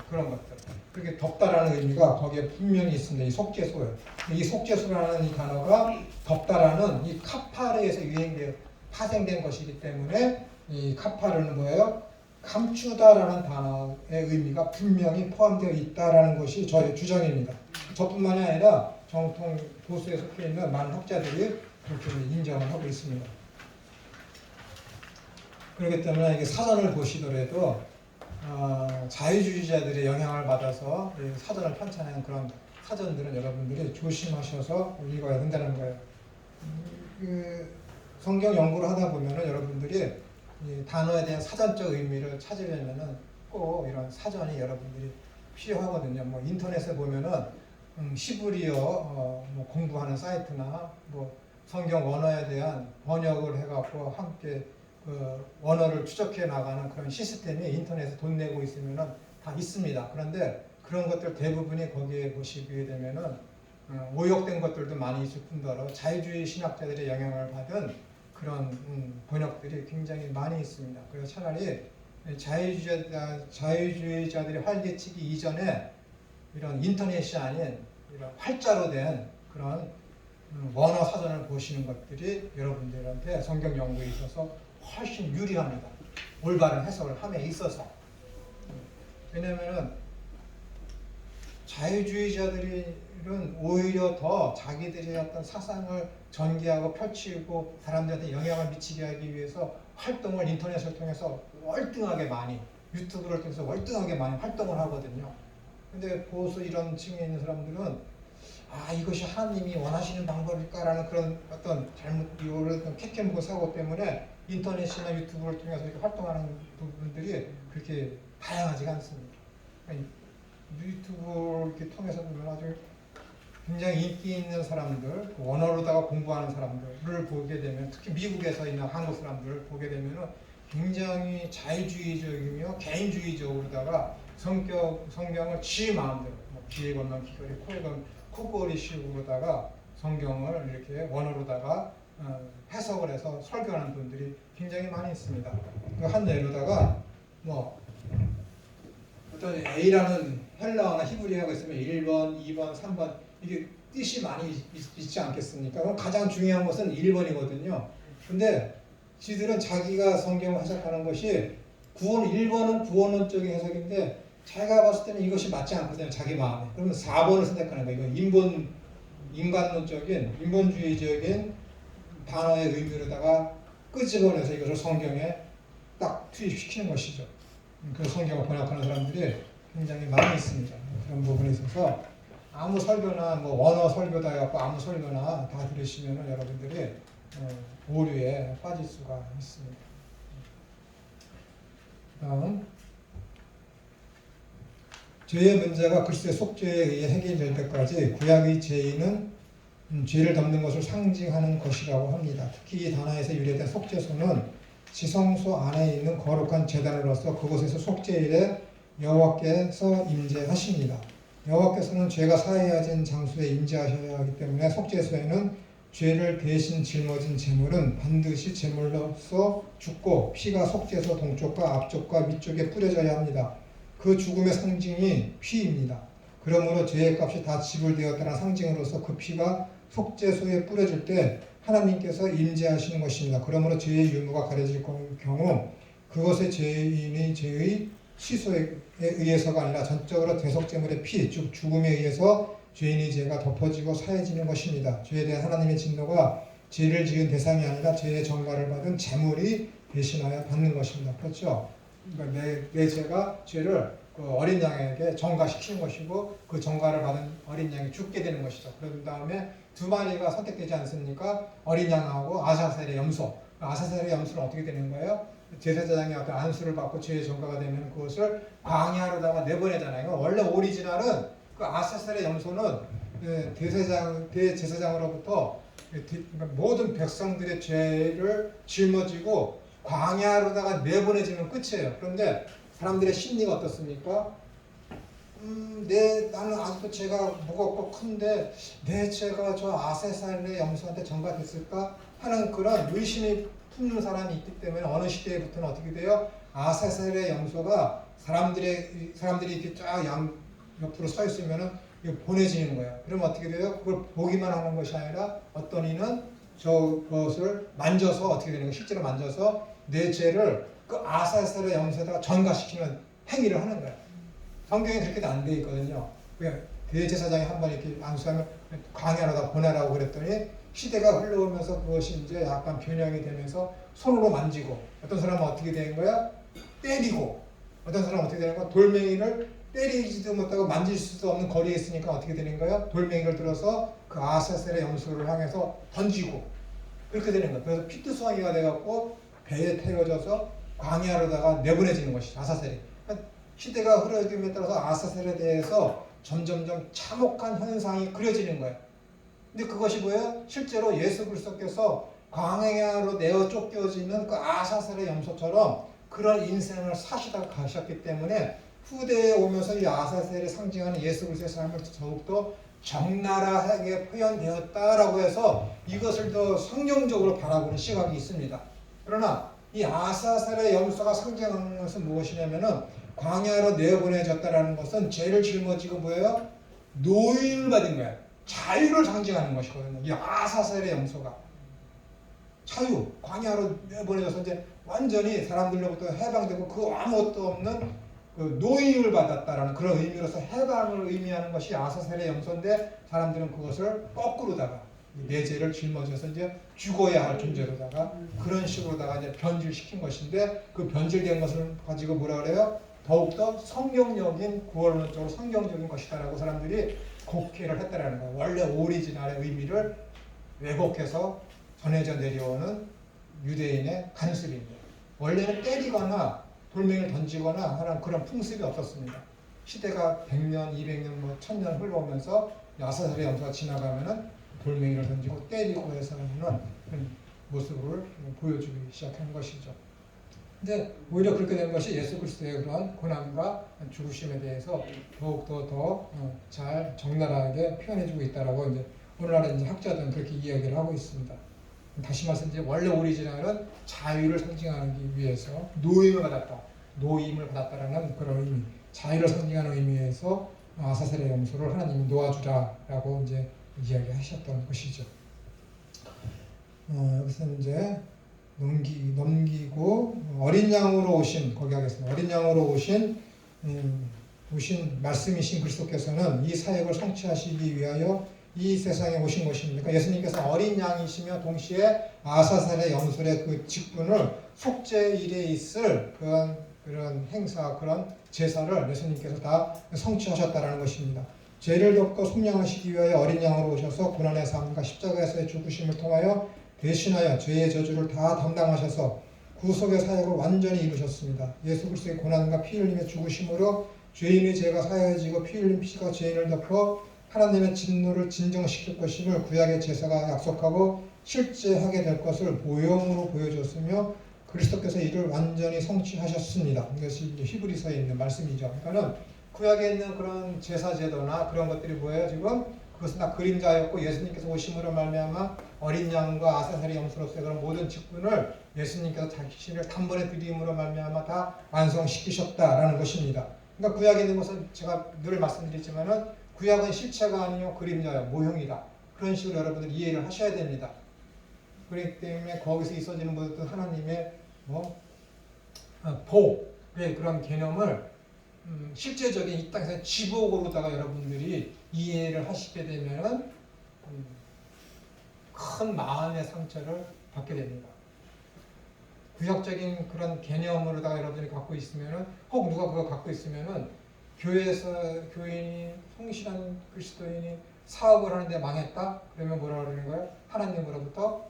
그런 것들. 그렇게 덮다라는 의미가 거기에 분명히 있습니다. 이 속죄소에 이 속죄소라는 이 단어가 덮다라는 이 카파르에서 파생된 것이기 때문에 이 카파르는 뭐예요? 감추다라는 단어의 의미가 분명히 포함되어 있다라는 것이 저의 주장입니다. 저뿐만이 아니라 정통 보수에 속해 있는 많은 학자들이 그렇게 인정을 하고 있습니다. 그렇기 때문에 이게 사전을 보시더라도 자유주의자들의 영향을 받아서 사전을 편찬하는 그런 사전들은 여러분들이 조심하셔서 읽어야 된다는 거예요. 성경 연구를 하다 보면은 여러분들이 이 단어에 대한 사전적 의미를 찾으려면은 꼭 이런 사전이 여러분들이 필요하거든요. 뭐 인터넷에 보면은 히브리어 뭐 공부하는 사이트나 뭐 성경 원어에 대한 번역을 해갖고 함께 그 원어를 추적해 나가는 그런 시스템이 인터넷에 돈 내고 있으면은 다 있습니다. 그런데 그런 것들 대부분이 거기에 보시게 되면은 오역된 것들도 많이 있을 뿐더러 자유주의 신학자들의 영향을 받은 그런 번역들이 굉장히 많이 있습니다. 그래서 차라리 자유주의자들이 활개치기 이전에 이런 인터넷이 아닌 이런 활자로 된 그런 원어 사전을 보시는 것들이 여러분들한테 성경 연구에 있어서 훨씬 유리합니다. 올바른 해석을 함에 있어서. 왜냐하면 자유주의자들은 오히려 더 자기들의 어떤 사상을 전개하고 펼치고 사람들한테 영향을 미치게 하기 위해서 활동을 인터넷을 통해서 월등하게 많이 유튜브를 통해서 월등하게 많이 활동을 하거든요. 근데 보수 이런 층에 있는 사람들은 이것이 하나님이 원하시는 방법일까라는 그런 어떤 잘못 이거를 캐캐묵은 사고 때문에 인터넷이나 유튜브를 통해서 이렇게 활동하는 부분들이 그렇게 다양하지가 않습니다. 유튜브를 이렇게 통해서 보면 아주 굉장히 인기 있는 사람들, 원어로다가 공부하는 사람들을 보게 되면, 특히 미국에서 있는 한국 사람들을 보게 되면 굉장히 자유주의적이며 개인주의적으로다가 성경을 지 마음대로 귀에 걸면 귀걸이, 코에 걸면 코걸이식으로다가 성경을 이렇게 원어로다가 해석을 해서 설교하는 분들이 굉장히 많이 있습니다. 한 예로다가 뭐 어떤 A라는 헬라어나 히브리어가 있으면 1번, 2번, 3번 이게 뜻이 많이 있지 않겠습니까? 그럼 가장 중요한 것은 1번이거든요. 근데 지들은 자기가 성경을 해석하는 것이 1번은 구원론적인 해석인데 자기가 봤을 때는 이것이 맞지 않거든요. 자기 마음에. 그러면 4번을 선택하는 거예요. 이건 인간론적인, 인본주의적인 단어의 의미로다가 끄집어내서 이것을 성경에 딱 투입시키는 것이죠. 그래서 성경을 번역하는 사람들이 굉장히 많이 있습니다. 그런 부분에 있어서 아무 설교나 뭐 원어 설교다 해갖고 아무 설교나 다 들으시면 여러분들이 오류에 빠질 수가 있습니다. 다음, 죄의 문제가 글쎄 속죄에 의해 해결될 때까지 구약의 죄인은 죄를 덮는 것을 상징하는 것이라고 합니다. 특히 이 단어에서 유래된 속죄소는 지성소 안에 있는 거룩한 제단으로서 그곳에서 속죄일에 여호와께서 임재하십니다. 여호와께서는 죄가 사해진 장소에 임재하셔야 하기 때문에 속죄소에는 죄를 대신 짊어진 제물은 반드시 제물로서 죽고 피가 속죄소 동쪽과 앞쪽과 위쪽에 뿌려져야 합니다. 그 죽음의 상징이 피입니다. 그러므로 죄의 값이 다 지불되었다는 상징으로서 그 피가 속죄소에 뿌려질 때 하나님께서 임재하시는 것입니다. 그러므로 죄의 유무가 가려질 경우 그것의 죄인의 죄의 취소에 의해서가 아니라 전적으로 대속제물의 피, 즉 죽음에 의해서 죄인의 죄가 덮어지고 사해지는 것입니다. 죄에 대한 하나님의 진노가 죄를 지은 대상이 아니라 죄의 전가를 받은 제물이 대신하여 받는 것입니다. 그렇죠? 그러니까 내 죄가 죄를 그 어린 양에게 전가시키는 것이고 그 전가를 받은 어린 양이 죽게 되는 것이죠. 그런 다음에 두 마리가 선택되지 않습니까? 어린 양하고 아사셀의 염소. 아사셀의 염소는 어떻게 되는 거예요? 제사장이 어떤 안수를 받고 죄의 전가가 되면 그것을 광야로다가 내보내잖아요. 원래 오리지널은 그 아사셀의 염소는 대제사장으로부터 모든 백성들의 죄를 짊어지고 광야로다가 내보내지면 끝이에요. 그런데 사람들의 심리가 어떻습니까? 나는 아직도 죄가 무겁고 큰데 내 죄가 저 아세살의 염소한테 전가됐을까 하는 그런 의심이 품는 사람이 있기 때문에 어느 시대부터는 어떻게 돼요? 아세살의 염소가 사람들이 이렇게 쫙 옆으로 서 있으면은 보내지는 거예요. 그러면 어떻게 돼요? 그걸 보기만 하는 것이 아니라 어떤 이는 저것을 만져서 어떻게 되는 거예요? 실제로 만져서 내 죄를 그 아사셀의 염소에다가 전가시키는 행위를 하는 거예요. 성경에 그렇게 안 돼 있거든요. 대제사장이 한번 이렇게 안수하면 광야로다 보내라고 그랬더니 시대가 흘러오면서 그것이 이제 약간 변형이 되면서 손으로 만지고 어떤 사람은 어떻게 되는 거야? 때리고 어떤 사람은 어떻게 되는 거야? 돌멩이를 때리지도 못하고 만질 수도 없는 거리에 있으니까 어떻게 되는 거야? 돌멩이를 들어서 그 아사셀의 염소를 향해서 던지고 그렇게 되는 거야. 그래서 피투성이가 돼갖고 배에 태워져서 광야로다가 내보내지는 것이죠. 아사셀이. 시대가 흐르임에 따라서 아사셀에 대해서 점점점 참혹한 현상이 그려지는 거예요. 근데 그것이 뭐예요? 실제로 예수 그리스도께서 광야로 내어 쫓겨지는 그 아사셀의 염소처럼 그런 인생을 사시다 가셨기 때문에 후대에 오면서 이 아사셀이 상징하는 예수 그리스도의 삶을 더욱더 적나라하게 표현되었다라고 해서 이것을 더 성경적으로 바라보는 시각이 있습니다. 그러나 이 아사셀의 염소가 상징하는 것은 무엇이냐면은 광야로 내보내졌다라는 것은 죄를 짊어지고 뭐예요? 노임을 받은 거예요. 자유를 상징하는 것이거든요. 이 아사셀의 염소가 자유, 광야로 내보내져서 이제 완전히 사람들로부터 해방되고 그 아무것도 없는 그 노임을 받았다라는 그런 의미로서 해방을 의미하는 것이 아사셀의 염소인데 사람들은 그것을 거꾸로다가 내 죄를 짊어져서 이제 죽어야 할 존재로다가 그런 식으로다가 이제 변질시킨 것인데 그 변질된 것을 가지고 뭐라 그래요? 더욱더 성경적인 구원론적으로 성경적인 것이다라고 사람들이 곡해를 했다라는 거예요. 원래 오리지널의 의미를 왜곡해서 전해져 내려오는 유대인의 간습입니다. 원래는 때리거나 돌멩이를 던지거나 하는 그런 풍습이 없었습니다. 시대가 100년, 200년, 뭐 1000년 흘러오면서 아사셀의 염소가 지나가면은 돌멩이를 던지고 때리고 해서 하는 그런 모습을 보여주기 시작한 것이죠. 근데 오히려 그렇게 된 것이 예수 그리스도의 그런 고난과 죽으심에 대해서 더욱더 더 잘 적나라하게 표현해주고 있다라고 이제 오늘날에 이제 학자들은 그렇게 이야기를 하고 있습니다. 다시 말씀드리면 원래 오리지널은 자유를 상징하기 위해서 노임을 받았다라는 그런 의미, 자유를 상징하는 의미에서 아사셀의 염소를 하나님이 놓아주라라고 이제 이야기하셨던 것이죠. 여기서 이제 넘기고 어린 양으로 오신 거기 하겠습니다. 어린 양으로 오신 말씀이신 그리스도께서는 이 사역을 성취하시기 위하여 이 세상에 오신 것입니다. 그러니까 예수님께서 어린 양이시며 동시에 아사셀의 염소의 그 직분을 속죄일에 있을 그런 행사, 그런 제사를 예수님께서 다 성취하셨다라는 것입니다. 죄를 덮고 속량하시기 위하여 어린 양으로 오셔서 고난의 삶과 십자가에서의 죽으심을 통하여 대신하여 죄의 저주를 다 담당하셔서 구속의 사역을 완전히 이루셨습니다. 예수 그리스도의 고난과 피 흘림의 죽으심으로 죄인의 죄가 사여지고 피 흘린 피가 죄인을 덮어 하나님의 진노를 진정시킬 것임을 구약의 제사가 약속하고 실제 하게 될 것을 모형으로 보여줬으며 그리스도께서 이를 완전히 성취하셨습니다. 이것이 히브리서에 있는 말씀이죠. 그러니까는 구약에 있는 그런 제사 제도나 그런 것들이 뭐예요? 지금 그것은 다 그림자였고 예수님께서 오심으로 말미암아 어린 양과 아사셀의 염소로서의 그런 모든 직분을 예수님께서 자신을 단번에 드림으로 말미암아 다 완성시키셨다라는 것입니다. 그러니까 구약에 있는 것은 제가 늘 말씀드리지만은 구약은 실체가 아니요 그림자요 모형이다. 그런 식으로 여러분들 이해를 하셔야 됩니다. 그렇기 때문에 거기서 있어지는 모든 하나님의 복의 그런 개념을 실제적인 이 땅에서 지복으로다가 여러분들이 이해를 하시게 되면은 큰 마음의 상처를 받게 됩니다. 구약적인 그런 개념으로다가 여러분들이 갖고 있으면은 혹 누가 그거 갖고 있으면은 교회에서 교인이 성실한 그리스도인이 사업을 하는데 망했다? 그러면 뭐라 그러는 거예요? 하나님으로부터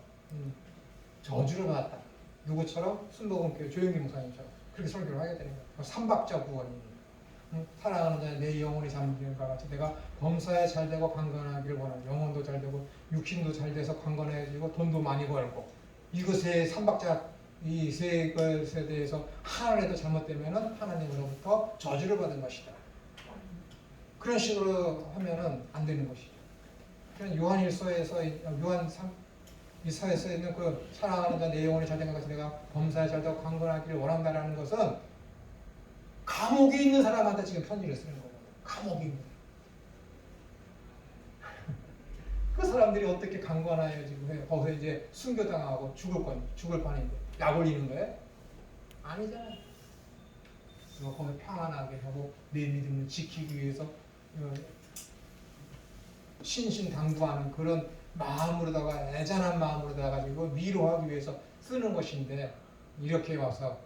저주를 받았다. 누구처럼? 순복음교회 조영기 목사님처럼 그렇게 설교를 하게 되는 거예요. 삼박자 구원입니다. 사랑하는 자는 내 영혼이 잠기는 것 같이 내가 범사에 잘 되고 강건하기를 원하는 영혼도 잘 되고 육신도 잘 돼서 강건해지고 돈도 많이 벌고 이것의 삼박자 이 세 것에 대해서 하나라도 잘못되면은 하나님으로부터 저주를 받은 것이다. 그런 식으로 하면은 안 되는 것이죠. 그런 요한일서에서 이사에서 있는 그 사랑하는 자 내 영혼이 잘 된 것 같이 내가 범사에 잘 되고 강건하기를 원한다라는 것은 감옥에 있는 사람한테 지금 편지를 쓰는 거거든요. 감옥에 있는. 그 사람들이 어떻게 강건하여 지금 해요? 거기서 이제 순교당하고 죽을 판인데 약 올리는 거예요? 아니잖아요. 거기서 평안하게 하고 내 믿음을 지키기 위해서 신신당부하는 그런 마음으로다가 애잔한 마음으로다가 가지고 위로하기 위해서 쓰는 것인데 이렇게 와서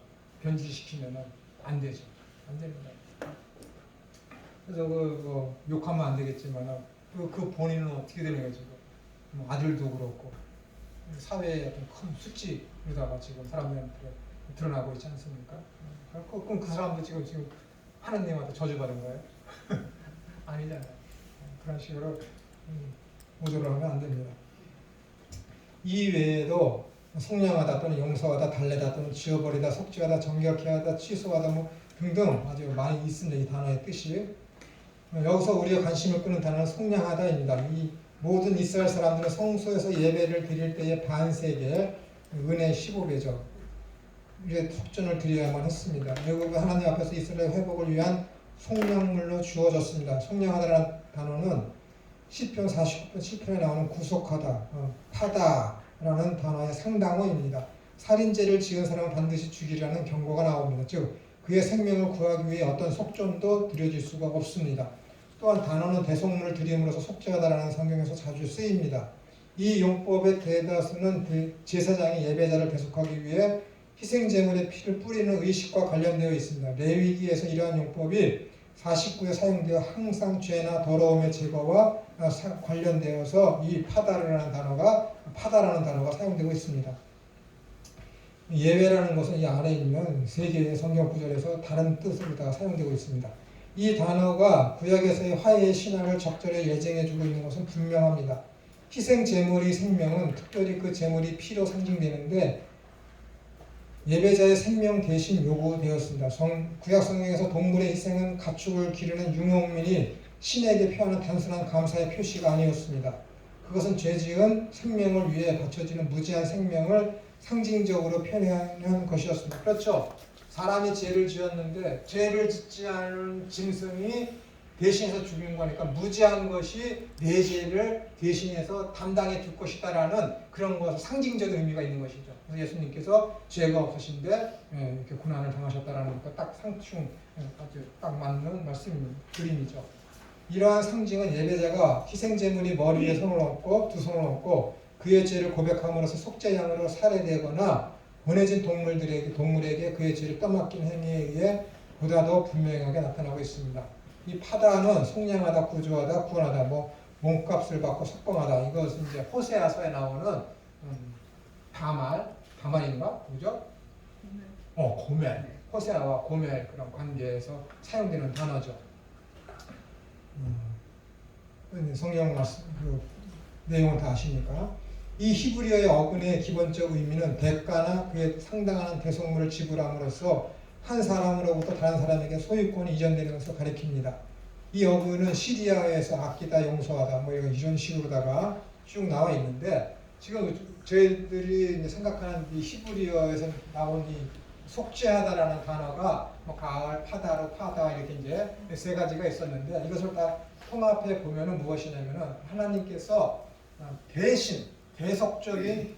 변질시키면은 안 되죠. 안 됩니다. 그래서 욕하면 안 되겠지만 그 본인은 어떻게 되는 거죠? 아들도 그렇고 사회의 어떤 큰 수치로다가 지금 사람들한테 드러나고 있지 않습니까? 그럼 그 사람도 지금 하나님한테 저주받은 거예요? 아니잖아요. 그런 식으로 오도를 하면 안 됩니다. 이 외에도 속량하다 또는 용서하다, 달래다 또는 지워버리다, 속죄하다, 정결케 하다, 취소하다 뭐 등등 아주 많이 있습니다. 이 단어의 뜻이. 여기서 우리가 관심을 끄는 단어는 속량하다입니다. 이 모든 이스라엘 사람들은 성소에서 예배를 드릴 때의 반세계 은혜 15배죠. 이제 속전을 드려야만 했습니다. 결국 하나님 앞에서 이스라엘 회복을 위한 속량물로 주어졌습니다. 속량하다라는 단어는 시편 49편 7편에 나오는 구속하다, 파다라는 단어의 상당어입니다. 살인죄를 지은 사람은 반드시 죽이라는 경고가 나옵니다. 즉 그의 생명을 구하기 위해 어떤 속전도 드려질 수가 없습니다. 또한 단어는 대속물을 드림으로써 속죄하다라는 성경에서 자주 쓰입니다. 이 용법의 대다수는 제사장이 예배자를 대속하기 위해 희생제물의 피를 뿌리는 의식과 관련되어 있습니다. 레위기에서 이러한 용법이 49에 사용되어 항상 죄나 더러움의 제거와 관련되어서 이 파다라는 단어가 사용되고 있습니다. 예외라는 것은 이 아래에 있는 세 개의 성경 구절에서 다른 뜻으로 사용되고 있습니다. 이 단어가 구약에서의 화해의 신앙을 적절히 예정해주고 있는 것은 분명합니다. 희생 제물이 생명은 특별히 그 제물이 피로 상징되는데 예배자의 생명 대신 요구되었습니다. 구약 성경에서 동물의 희생은 가축을 기르는 융용민이 신에게 표하는 단순한 감사의 표시가 아니었습니다. 그것은 죄지은 생명을 위해 바쳐지는 무지한 생명을 상징적으로 표현하는 것이었습니다. 그렇죠? 사람이 죄를 지었는데 죄를 짓지 않은 짐승이 대신해서 죽인 거니까 무지한 것이 내 죄를 대신해서 담당해 줄 것이다라는 그런 것은 상징적인 의미가 있는 것이죠. 그래서 예수님께서 죄가 없으신데 이렇게 고난을 당하셨다라는 것 딱 상충 아주 딱 맞는 그림이죠. 이러한 상징은 예배자가 희생제물이 머리에 손을 얹고 두 손을 얹고 그의 죄를 고백함으로써 속죄양으로 살해되거나 보내진 동물에게 그의 죄를 떠맡긴 행위에 의해 보다 더 분명하게 나타나고 있습니다. 이 파다는 속량하다, 구조하다, 구원하다, 몸값을 받고 석방하다. 이것은 이제 호세아서에 나오는 다말인가? 뭐죠? 고멜. 호세아와 고멜 그런 관계에서 사용되는 단어죠. 성경 내용을 다 아시니까. 이 히브리어의 어근의 기본적 의미는 대가나 그에 상당한 대속물을 지불함으로써 한 사람으로부터 다른 사람에게 소유권이 이전되는 것을 가리킵니다. 이 어근은 시리아에서 아끼다, 용서하다 이런 식으로다가 쭉 나와 있는데 지금 저희들이 생각하는 이 히브리어에서 나온 이 속죄하다라는 단어가 가을, 파다 이렇게 이제 세 가지가 있었는데 이것을 다 통합해 보면은 무엇이냐면은 하나님께서 대신 대속적인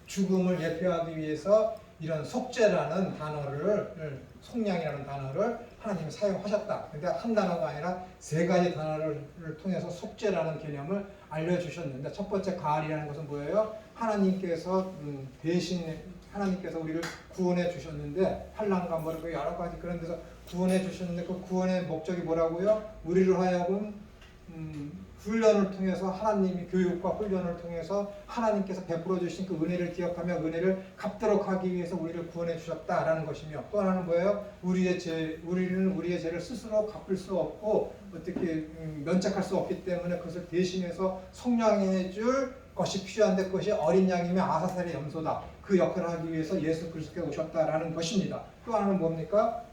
죽음을 예표하기 위해서 이런 속죄라는 단어를 속량이라는 단어를 하나님이 사용하셨다. 그러니까 한 단어가 아니라 세 가지 단어를 통해서 속죄라는 개념을 알려주셨는데 첫 번째 가을이라는 것은 뭐예요? 하나님께서 대신 하나님께서 우리를 구원해 주셨는데 환난과 뭐 여러 가지 그런 데서 구원해 주셨는데 그 구원의 목적이 뭐라고요? 우리를 하여금 훈련을 통해서 하나님이 교육과 훈련을 통해서 하나님께서 베풀어 주신 그 은혜를 기억하며 은혜를 갚도록 하기 위해서 우리를 구원해 주셨다라는 것이며 또 하나는 뭐예요? 우리는 우리의 죄를 스스로 갚을 수 없고 어떻게 면책할 수 없기 때문에 그것을 대신해서 속량해 줄 것이 필요한데 그것이 어린 양이며 아사셀의 염소다. 그 역할을 하기 위해서 예수 그리스도가 오셨다라는 것입니다. 또 하나는 뭡니까?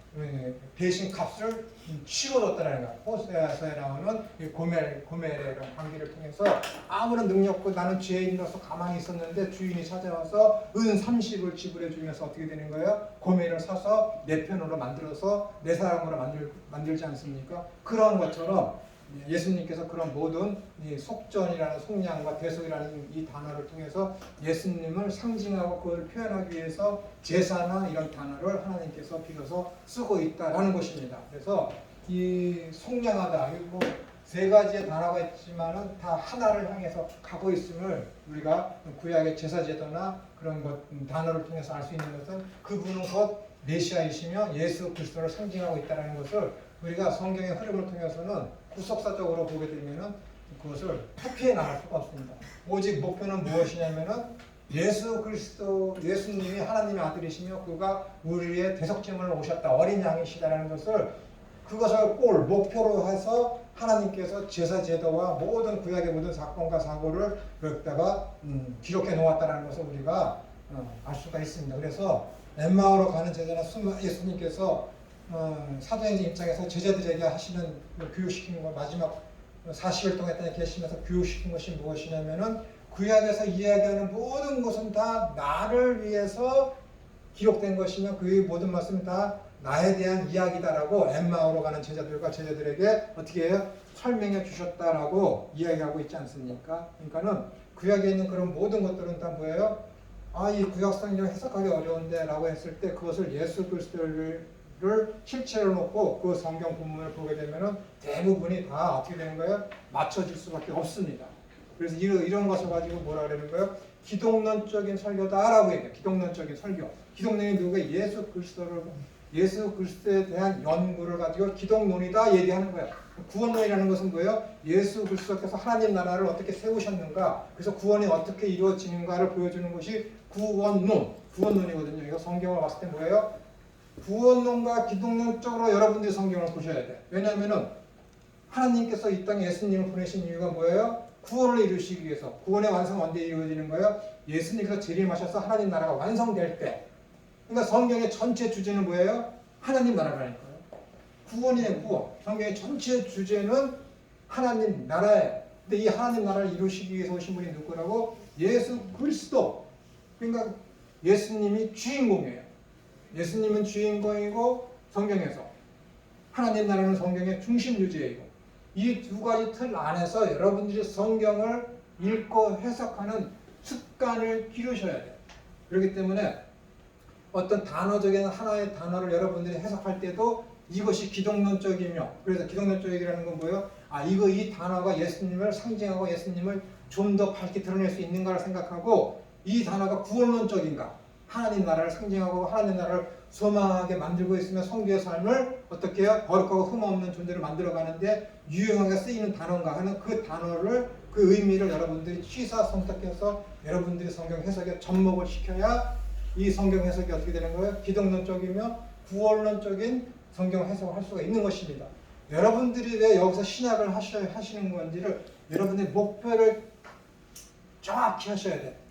대신 값을 치러줬다는 거야. 호세아서에 나오는 고멜의 관계를 통해서 아무런 능력 없고 나는 죄인으로서 가만히 있었는데 주인이 찾아와서 은 30을 지불해 주면서 어떻게 되는 거예요? 고멜을 사서 내 편으로 만들어서 내 사람으로 만들지 않습니까? 그런 것처럼 예수님께서 그런 모든 이 속전이라는 속량과 대속이라는 이 단어를 통해서 예수님을 상징하고 그걸 표현하기 위해서 제사나 이런 단어를 하나님께서 비로소 쓰고 있다라는 것입니다. 그래서 이 속량하다, 뭐 세 가지의 단어가 있지만은 다 하나를 향해서 가고 있음을 우리가 구약의 제사제도나 그런 것 단어를 통해서 알 수 있는 것은 그분은 곧 메시아이시며 예수 그리스도를 상징하고 있다는 것을 우리가 성경의 흐름을 통해서는 구속사적으로 보게 되면은 그것을 회피해 나갈 수가 없습니다. 오직 목표는 무엇이냐면은 예수 그리스도, 예수님이 하나님의 아들이시며 그가 우리의 대속제물로 오셨다. 어린 양이시다라는 것을 그것을 목표로 해서 하나님께서 제사제도와 모든 구약의 모든 사건과 사고를 여기다가 기록해 놓았다는 것을 우리가 알 수가 있습니다. 그래서 엠마오로 가는 제자나 예수님께서 사도행전 입장에서 제자들에게 하시는 교육시키는 거 마지막 40일 동안 계시면서 교육시킨 것이 무엇이냐면은 구약에서 이야기하는 모든 것은 다 나를 위해서 기록된 것이며 그 모든 말씀은 다 나에 대한 이야기다라고 엠마오로 가는 제자들에게 어떻게 해요? 설명해 주셨다라고 이야기하고 있지 않습니까? 그러니까는 구약에 있는 그런 모든 것들은 다 뭐예요? 이 구약 성경 해석하기 어려운데 라고 했을 때 그것을 예수 그리스도를 실체로 놓고 그 성경 본문을 보게 되면은 대부분이 다 어떻게 되는 거예요? 맞춰질 수밖에 없습니다. 그래서 이런 것을 가지고 뭐라 그러는 거예요? 기독론적인 설교다라고 얘기해요. 기독론적인 설교. 기독론이 누구예요? 예수 그리스도에 대한 연구를 가지고 기독론이다 얘기하는 거예요. 구원론이라는 것은 뭐예요? 예수 그리스도께서 하나님 나라를 어떻게 세우셨는가, 그래서 구원이 어떻게 이루어지는가를 보여주는 것이 구원론이거든요. 이거 성경을 봤을 때 뭐예요? 구원론과 기독론적으로 여러분들이 성경을 보셔야 돼. 왜냐하면은 하나님께서 이 땅에 예수님을 보내신 이유가 뭐예요? 구원을 이루시기 위해서. 구원의 완성은 언제 이루어지는 거예요? 예수님께서 재림하셔서 하나님 나라가 완성될 때. 그러니까 성경의 전체 주제는 뭐예요? 하나님 나라라니까요. 구원이에요, 구원. 성경의 전체 주제는 하나님 나라예요. 근데 이 하나님 나라를 이루시기 위해서 오신 분이 누구라고? 예수 그리스도. 그러니까 예수님이 주인공이에요. 예수님은 주인공이고 성경에서 하나님 나라는 성경의 중심 주제이고 이 두 가지 틀 안에서 여러분들이 성경을 읽고 해석하는 습관을 기르셔야 돼요. 그렇기 때문에 어떤 단어적인 하나의 단어를 여러분들이 해석할 때도 이것이 기독론적이며, 그래서 기독론적이라는 건 뭐예요? 이 단어가 예수님을 상징하고 예수님을 좀 더 밝게 드러낼 수 있는가를 생각하고 이 단어가 구원론적인가, 하나님 나라를 상징하고 하나님 나라를 소망하게 만들고 있으며 성도의 삶을 어떻게 해요? 거룩하고 흠없는 존재를 만들어가는데 유용하게 쓰이는 단어인가 하는 그 단어를, 그 의미를 여러분들이 취사선택해서 여러분들이 성경 해석에 접목을 시켜야 이 성경 해석이 어떻게 되는 거예요? 기독론적이며 구원론적인 성경 해석을 할 수가 있는 것입니다. 여러분들이 왜 여기서 신학을 하시는 건지를 여러분의 목표를 정확히 하셔야 돼요.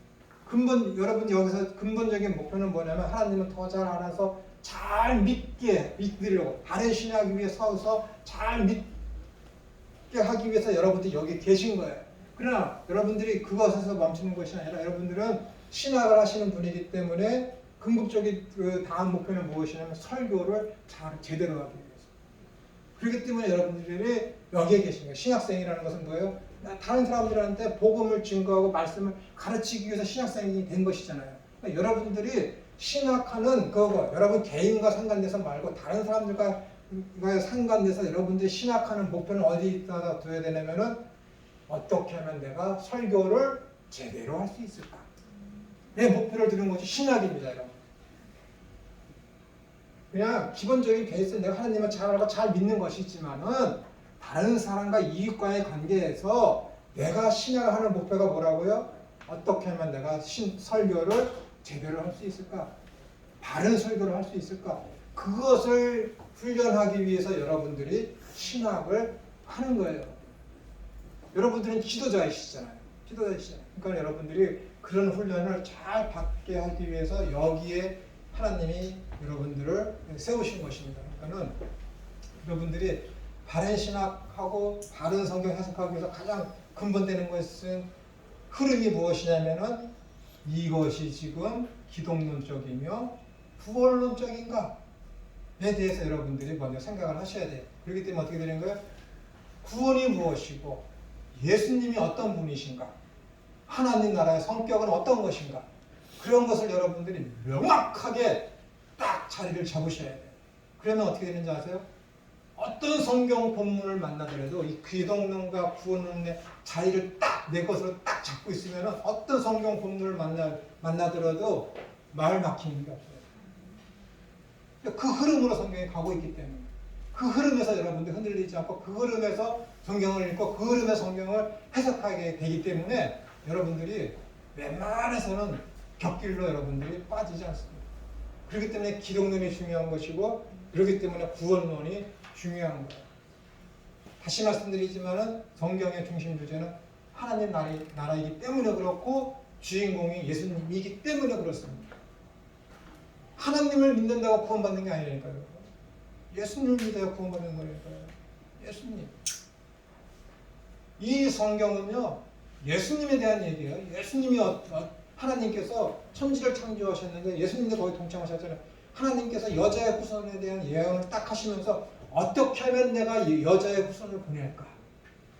여러분 여기서 근본적인 목표는 뭐냐면 하나님은 더 잘 알아서 잘 믿으려고 다른 신학을 위해 서서 잘 믿게 하기 위해서 여러분들이 여기 계신 거예요. 그러나 여러분들이 그것에서 멈추는 것이 아니라 여러분들은 신학을 하시는 분이기 때문에 궁극적인 그 다음 목표는 무엇이냐면 설교를 잘 제대로 하기 위해서. 그렇기 때문에 여러분들이 여기에 계신 거예요. 신학생이라는 것은 뭐예요? 다른 사람들한테 복음을 증거하고 말씀을 가르치기 위해서 신학생이 된 것이잖아요. 그러니까 여러분들이 신학하는 그거, 여러분 개인과 상관돼서 말고 다른 사람들과 상관돼서 여러분들이 신학하는 목표는 어디다 둬야 되냐면은 어떻게 하면 내가 설교를 제대로 할 수 있을까? 내 목표를 두는 것이 신학입니다, 여러분. 그냥 기본적인 베이스 내가 하나님을 잘 알고 잘 믿는 것이 있지만은 다른 사람과 이익과의 관계에서 내가 신학을 하는 목표가 뭐라고요? 어떻게 하면 내가 설교를 제대로 할 수 있을까? 바른 설교를 할 수 있을까? 그것을 훈련하기 위해서 여러분들이 신학을 하는 거예요. 여러분들은 지도자이시잖아요. 그러니까 여러분들이 그런 훈련을 잘 받게 하기 위해서 여기에 하나님이 여러분들을 세우신 것입니다. 그러니까는 여러분들이 바른 신학하고 바른 성경 해석하기 위해서 가장 근본되는 것은 흐름이 무엇이냐면은 이것이 지금 기독론적이며 구원론적인가에 대해서 여러분들이 먼저 생각을 하셔야 돼요. 그렇기 때문에 어떻게 되는 거예요? 구원이 무엇이고 예수님이 어떤 분이신가? 하나님 나라의 성격은 어떤 것인가? 그런 것을 여러분들이 명확하게 딱 자리를 잡으셔야 돼요. 그러면 어떻게 되는지 아세요? 어떤 성경 본문을 만나더라도 이 기독론과 구원론의 자리를 딱 내 것으로 딱 잡고 있으면 어떤 성경 본문을 만나더라도 말 막히는 게 없어요. 그 흐름으로 성경이 가고 있기 때문에 그 흐름에서 여러분들 흔들리지 않고 그 흐름에서 성경을 읽고 그 흐름에서 성경을 해석하게 되기 때문에 여러분들이 웬만해서는 곁길로 여러분들이 빠지지 않습니다. 그렇기 때문에 기독론이 중요한 것이고 그렇기 때문에 구원론이 중요한 거예요. 다시 말씀드리지만은 성경의 중심 주제는 하나님 나라이기 때문에 그렇고 주인공이 예수님이기 때문에 그렇습니다. 하나님을 믿는다고 구원받는 게 아니라니까요. 예수님을 믿어야 구원받는 거니까요. 예수님. 이 성경은요. 예수님에 대한 얘기예요. 예수님이 하나님께서 천지를 창조하셨는데 예수님도 거기 동참하셨잖아요. 하나님께서 여자의 후손에 대한 예언을 딱 하시면서 어떻게 하면 내가 이 여자의 후손을 보낼까?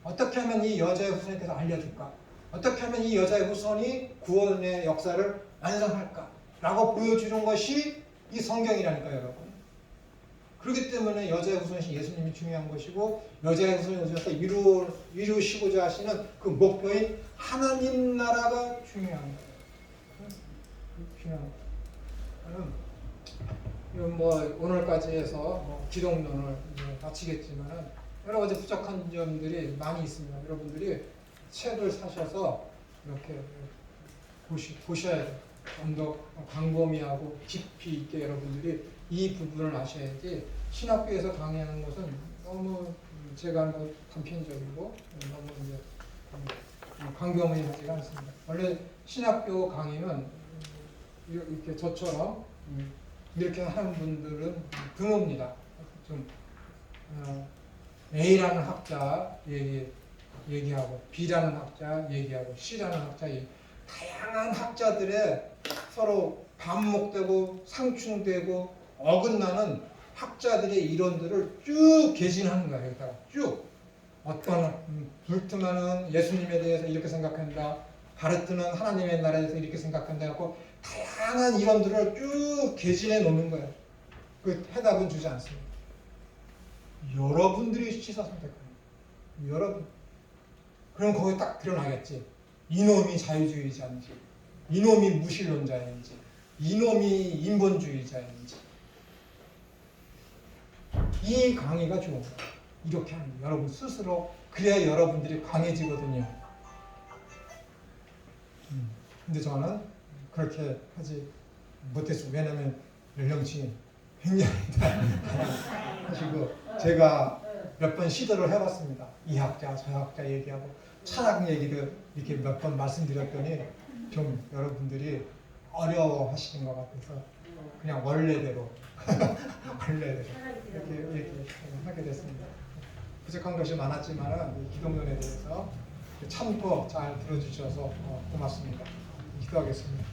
어떻게 하면 이 여자의 후손께서 알려줄까? 어떻게 하면 이 여자의 후손이 구원의 역사를 완성할까? 라고 보여주는 것이 이 성경이라니까요, 여러분. 그렇기 때문에 여자의 후손이신 예수님이 중요한 것이고 여자의 후손을 오셔서 이루시고자 하시는 그 목표인 하나님 나라가 중요한 거예요. 중요한 거예요. 뭐 오늘까지 해서 기독론을 마치겠지만 여러 가지 부족한 점들이 많이 있습니다. 여러분들이 책을 사셔서 이렇게 보셔야 돼요. 좀 더 광범위하고 깊이 있게 여러분들이 이 부분을 아셔야지 신학교에서 강의하는 것은 너무 제가 하는 건 단편적이고 너무 이제 광범위하지가 않습니다. 원래 신학교 강의는 이렇게 저처럼 이렇게 하는 분들은 드뭅니다. 좀 A라는 학자 얘기하고 B라는 학자 얘기하고 C라는 학자 다양한 학자들의 서로 반목되고 상충되고 어긋나는 학자들의 이론들을 쭉 개진하는 거예요. 여기다가 쭉 어떤 불트만은 예수님에 대해서 이렇게 생각한다. 바르트는 하나님의 나라에 대해서 이렇게 생각한다. 하고 다양한 이론들을 쭉 개진해 놓는 거예요. 그 해답은 주지 않습니다. 여러분들이 시사선택하는 거예요. 여러분. 그럼 거기 딱 드러나겠지. 이놈이 자유주의자인지, 이놈이 무신론자인지, 이놈이 인본주의자인지. 이 강의가 좋은 거예요. 이렇게 하는 거예요. 여러분 스스로. 그래야 여러분들이 강해지거든요. 근데 저는 그렇게 하지 못했어요. 왜냐하면 연령층이 굉장히 하시고 제가 몇 번 시도를 해봤습니다. 이 학자, 저 학자 얘기하고 철학 얘기를 이렇게 몇 번 말씀드렸더니 좀 여러분들이 어려워하시는 것 같아서 그냥 원래대로 이렇게 하게 됐습니다. 부족한 것이 많았지만 기독론에 대해서 참고 잘 들어주셔서 고맙습니다. 기도하겠습니다.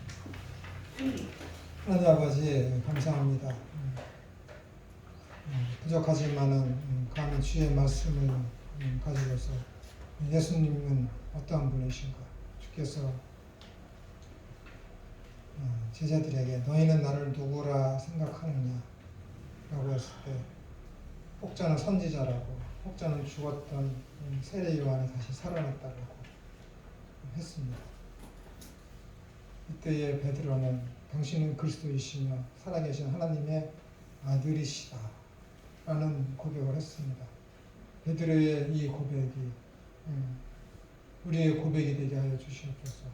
하나님 아버지 감사합니다. 부족하지만은 감히 주의 말씀을 가지고서 예수님은 어떠한 분이신가? 주께서 제자들에게 너희는 나를 누구라 생각하느냐? 라고 했을 때 혹자는 선지자라고 혹자는 죽었던 세례 요한이 다시 살아났다고 했습니다. 이때의 베드로는 당신은 그리스도이시며 살아계신 하나님의 아들이시다 라는 고백을 했습니다. 베드로의 이 고백이 우리의 고백이 되게 하여 주시옵소서.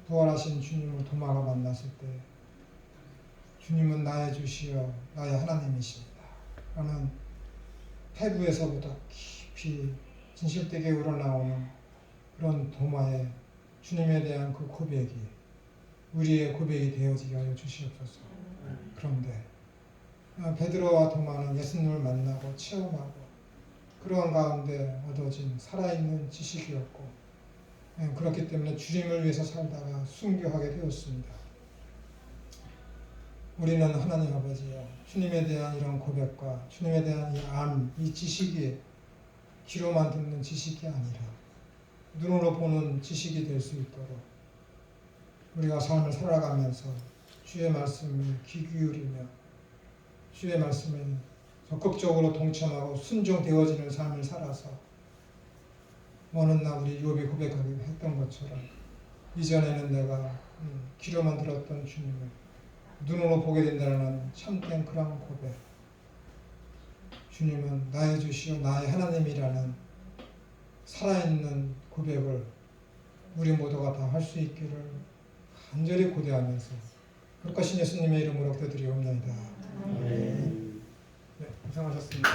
부활하신 주님을 도마가 만났을 때 주님은 나의 주시여 나의 하나님이십니다 라는 태부에서보다 깊이 진실되게 우러나오는 그런 도마의 주님에 대한 그 고백이 우리의 고백이 되어지게 하여 주시옵소서. 그런데 베드로와 도마는 예수님을 만나고 체험하고 그러한 가운데 얻어진 살아있는 지식이었고 그렇기 때문에 주님을 위해서 살다가 순교하게 되었습니다. 우리는 하나님 아버지여 주님에 대한 이런 고백과 주님에 대한 이 지식이 귀로만 듣는 지식이 아니라 눈으로 보는 지식이 될 수 있도록 우리가 삶을 살아가면서 주의 말씀을 귀 기울이며 주의 말씀에 적극적으로 동참하고 순종되어지는 삶을 살아서 어느 날 우리 욥이 고백하기로 했던 것처럼 이전에는 내가 귀로만 들었던 주님을 눈으로 보게 된다는 참된 그런 고백, 주님은 나의 주시오 나의 하나님이라는 살아있는 고백을 우리 모두가 다 할 수 있기를 간절히 고대하면서 그것이 예수님의 이름으로 기도드리옵나이다. 네, 고생하셨습니다.